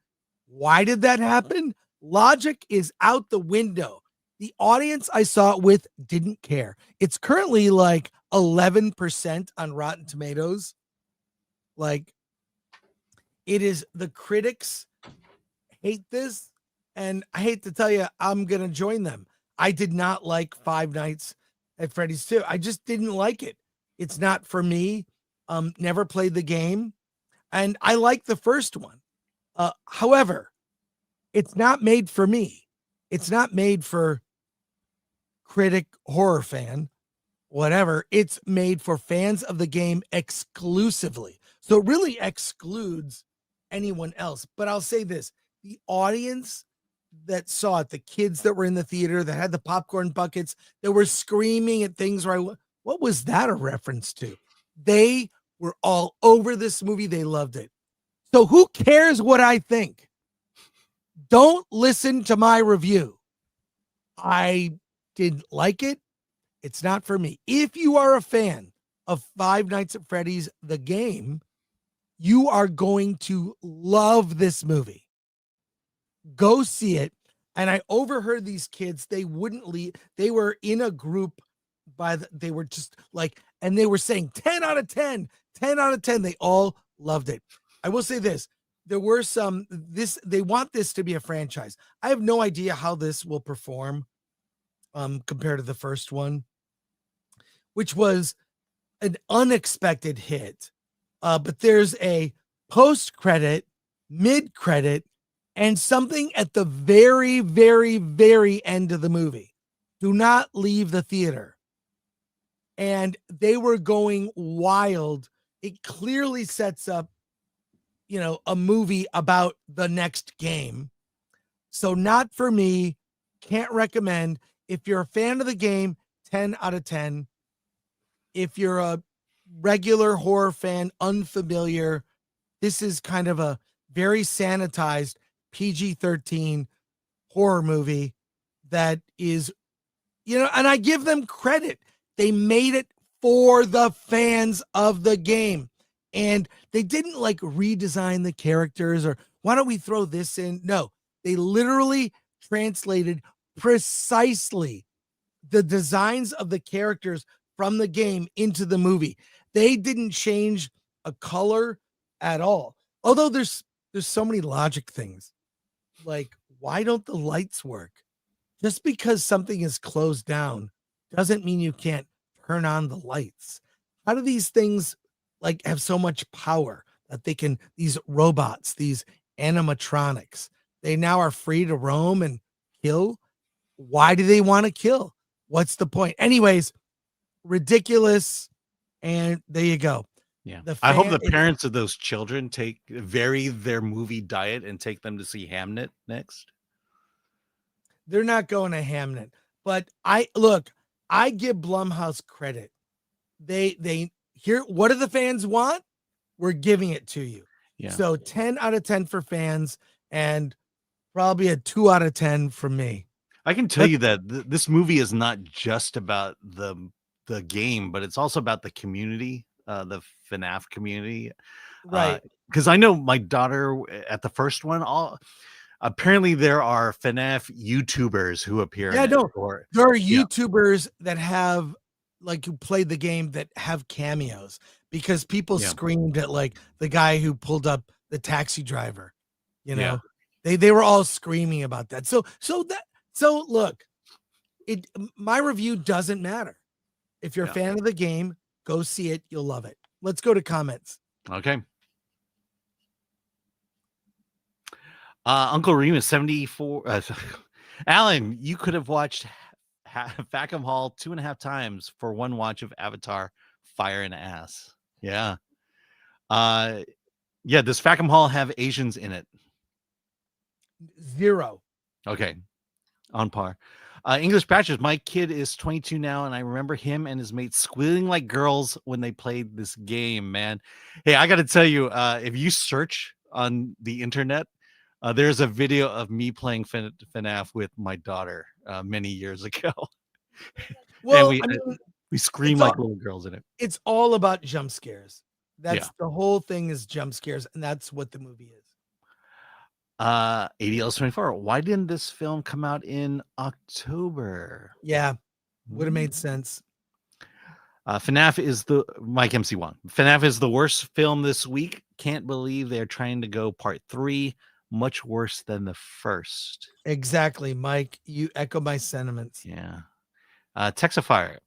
B: Why did that happen? Logic is out the window. The audience I saw it with didn't care. It's currently like 11% on Rotten Tomatoes. Like, it is, the critics hate this, and I hate to tell you, I'm gonna join them. I did not like Five Nights at Freddy's 2. I just didn't like it. It's not for me. Never played the game, and I like the first one. However, it's not made for me. It's not made for critic, horror fan, whatever. It's made for fans of the game exclusively. So it really excludes anyone else. But I'll say this, the audience that saw it, the kids that were in the theater, that had the popcorn buckets, that were screaming at things where what was that a reference to? They were all over this movie. They loved it. So who cares what I think? Don't listen to my review. I didn't like it. It's not for me. If you are a fan of Five Nights at Freddy's, the game, you are going to love this movie. Go see it. And I overheard these kids, they wouldn't leave. They were in a group they were just like, and they were saying 10 out of 10, 10 out of 10. They all loved it. I will say this. There were they want this to be a franchise. I have no idea how this will perform compared to the first one, which was an unexpected hit. But there's a post-credit, mid-credit, and something at the very, very, very end of the movie. Do not leave the theater. And they were going wild. It clearly sets up, a movie about the next game. So not for me. Can't recommend. If you're a fan of the game, 10 out of 10. If you're a regular horror fan, unfamiliar, this is kind of a very sanitized PG-13 horror movie that is, and I give them credit. They made it for the fans of the game. And they didn't like redesign the characters or why don't we throw this in? No, they literally translated precisely the designs of the characters from the game into the movie. They didn't change a color at all. Although there's so many logic things. Like, why don't the lights work? Just because something is closed down doesn't mean you can't turn on the lights. How do these things like have so much power that they can, these robots, these animatronics, they now are free to roam and kill? Why do they want to kill? What's the point? Anyways, ridiculous. And there you go.
A: Yeah. I hope the parents of those children vary their movie diet and take them to see Hamnet next.
B: They're not going to Hamnet, but I give Blumhouse credit. They hear, what do the fans want? We're giving it to you.
A: Yeah.
B: So 10 out of 10 for fans and probably a 2 out of 10 from me.
A: I can tell you that this movie is not just about the game, but it's also about the community, the FNAF community.
B: Right.
A: Because I know my daughter at the first one, apparently there are FNAF YouTubers who appear.
B: Yeah, no, there are YouTubers that have, like, who played the game that have cameos because people screamed at like the guy who pulled up the taxi driver. They were all screaming about that. So look, my review doesn't matter. If you're a fan of the game, go see it. You'll love it. Let's go to comments.
A: Okay. Uncle Remus 74. Alan, you could have watched Fackham Hall 2.5 times for one watch of Avatar Fire and Ass. Yeah. Does Fackham Hall have Asians in it?
B: 0.
A: Okay. On par. English Patches. My kid is 22 now, and I remember him and his mates squealing like girls when they played this game, man. Hey, I got to tell you, if you search on the internet, there's a video of me playing FNAF with my daughter many years ago.
B: Well,
A: and we scream like little girls in it.
B: It's all about jump scares. That's
A: Yeah.
B: the whole thing is jump scares, and that's what the movie is.
A: ADLs24. Why didn't this film come out in October?
B: Yeah, would have made sense.
A: FNAF is the Mike MC1. FNAF is the worst film this week. Can't believe they're trying to go part 3. Much worse than the first.
B: Exactly, Mike. You echo my sentiments.
A: Yeah. Texifier.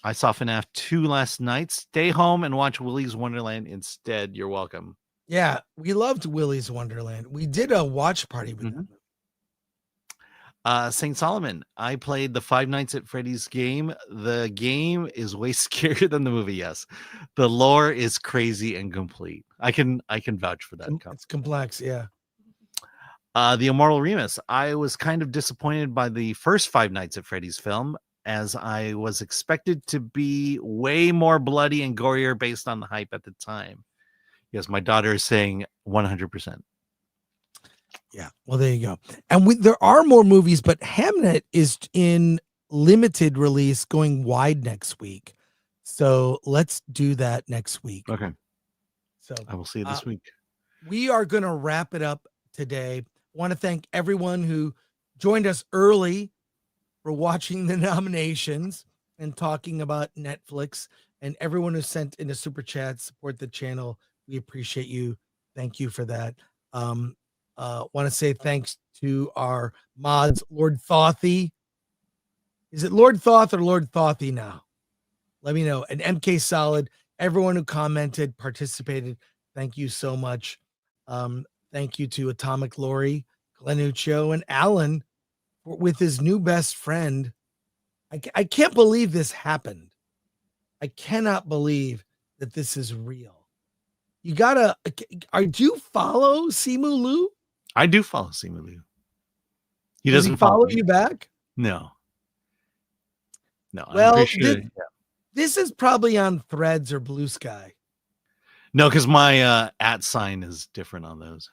A: I saw FNAF 2 last night. Stay home and watch Willy's Wonderland instead. You're welcome.
B: Yeah, we loved Willy's Wonderland. We did a watch party with them.
A: St. Solomon. I played the Five Nights at Freddy's game. The game is way scarier than the movie. Yes, the lore is crazy and complete. I can vouch for that.
B: It's complex. Yeah.
A: The Immortal Remus. I was kind of disappointed by the first Five Nights at Freddy's film, as I was expected to be way more bloody and gorier based on the hype at the time. Yes, my daughter is saying 100%.
B: Yeah, well, there you go. And there are more movies, but Hamnet is in limited release going wide next week. So let's do that next week.
A: Okay.
B: So
A: I will see you this week.
B: We are going to wrap it up today. Want to thank everyone who joined us early for watching the nominations and talking about Netflix, and everyone who sent in a super chat, support the channel. We appreciate you. Thank you for that. Want to say thanks to our mods, Lord Thothy. Is it Lord Thoth or Lord Thothy now? Let me know. And MK Solid, everyone who commented, participated. Thank you so much. Thank you to Atomic Lori, Glenuccio, and Alan with his new best friend. I can't believe this happened. I cannot believe that this is real. You gotta, do you follow Simu Liu?
A: I do follow Simu Liu. He
B: Does
A: doesn't
B: he follow
A: me.
B: you back?
A: No.
B: Well,
A: I'm pretty sure,
B: this is probably on Threads or Blue Sky.
A: No, because my @ sign is different on those.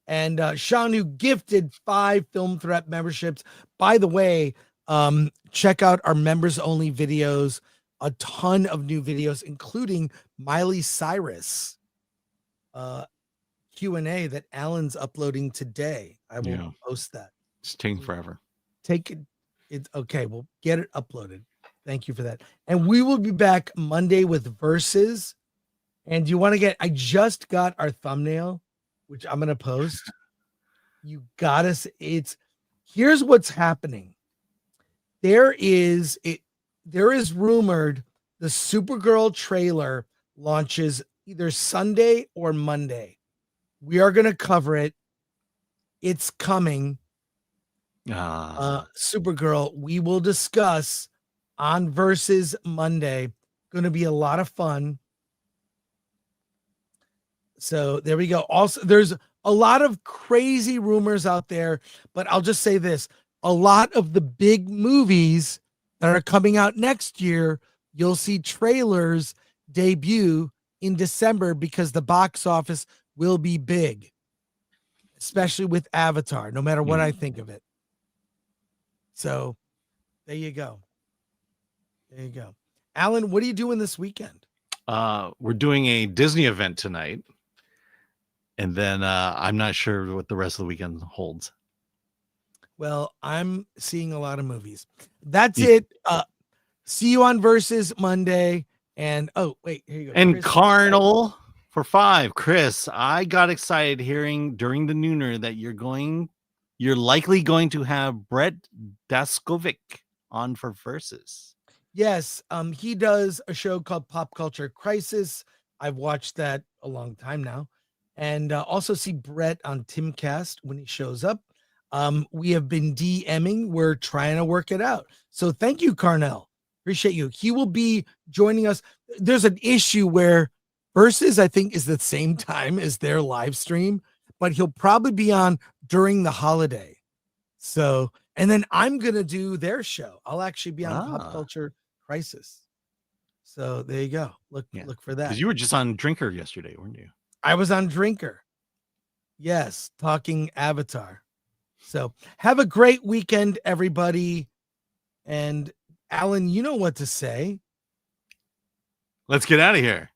B: And Sean, who gifted 5 Film Threat memberships. By the way, check out our members only videos. A ton of new videos, including Miley Cyrus Q&A that Alan's uploading today. I will post that.
A: It's taking forever.
B: Take it. It's okay. We'll get it uploaded. Thank you for that. And we will be back Monday with Versus. And you want to I just got our thumbnail, which I'm going to post. You got us. Here's what's happening. There is rumored the Supergirl trailer launches either Sunday or Monday. We are going to cover it. It's coming. Supergirl, we will discuss on Versus Monday. Going to be a lot of fun. So there we go. Also, there's a lot of crazy rumors out there, but I'll just say this. A lot of the big movies that are coming out next year, you'll see trailers debut in December because the box office will be big, especially with Avatar, no matter what I think of it. So there you go. There you go. Alan, what are you doing this weekend?
A: We're doing a Disney event tonight. And then I'm not sure what the rest of the weekend holds.
B: Well, I'm seeing a lot of movies. That's it. See you on Versus Monday. And wait, here you go.
A: And
B: Chris,
A: Carnal for 5. Chris, I got excited hearing during the nooner that you're likely going to have Brett Daskovic on for Versus.
B: Yes, he does a show called Pop Culture Crisis. I've watched that a long time now. And also see Brett on Timcast when he shows up. We have been DMing. We're trying to work it out. So thank you, Carnell. Appreciate you. He will be joining us. There's an issue where Versus, I think, is the same time as their live stream, but he'll probably be on during the holiday. So, and then I'm gonna do their show. I'll actually be on Pop
A: Ah.
B: Culture Crisis. So there you go. Look for that.
A: Because you were just on Drinker yesterday, weren't you?
B: I was on Drinker. Yes, talking Avatar. So have a great weekend, everybody. And Alan, you know what to say.
A: Let's get out of here.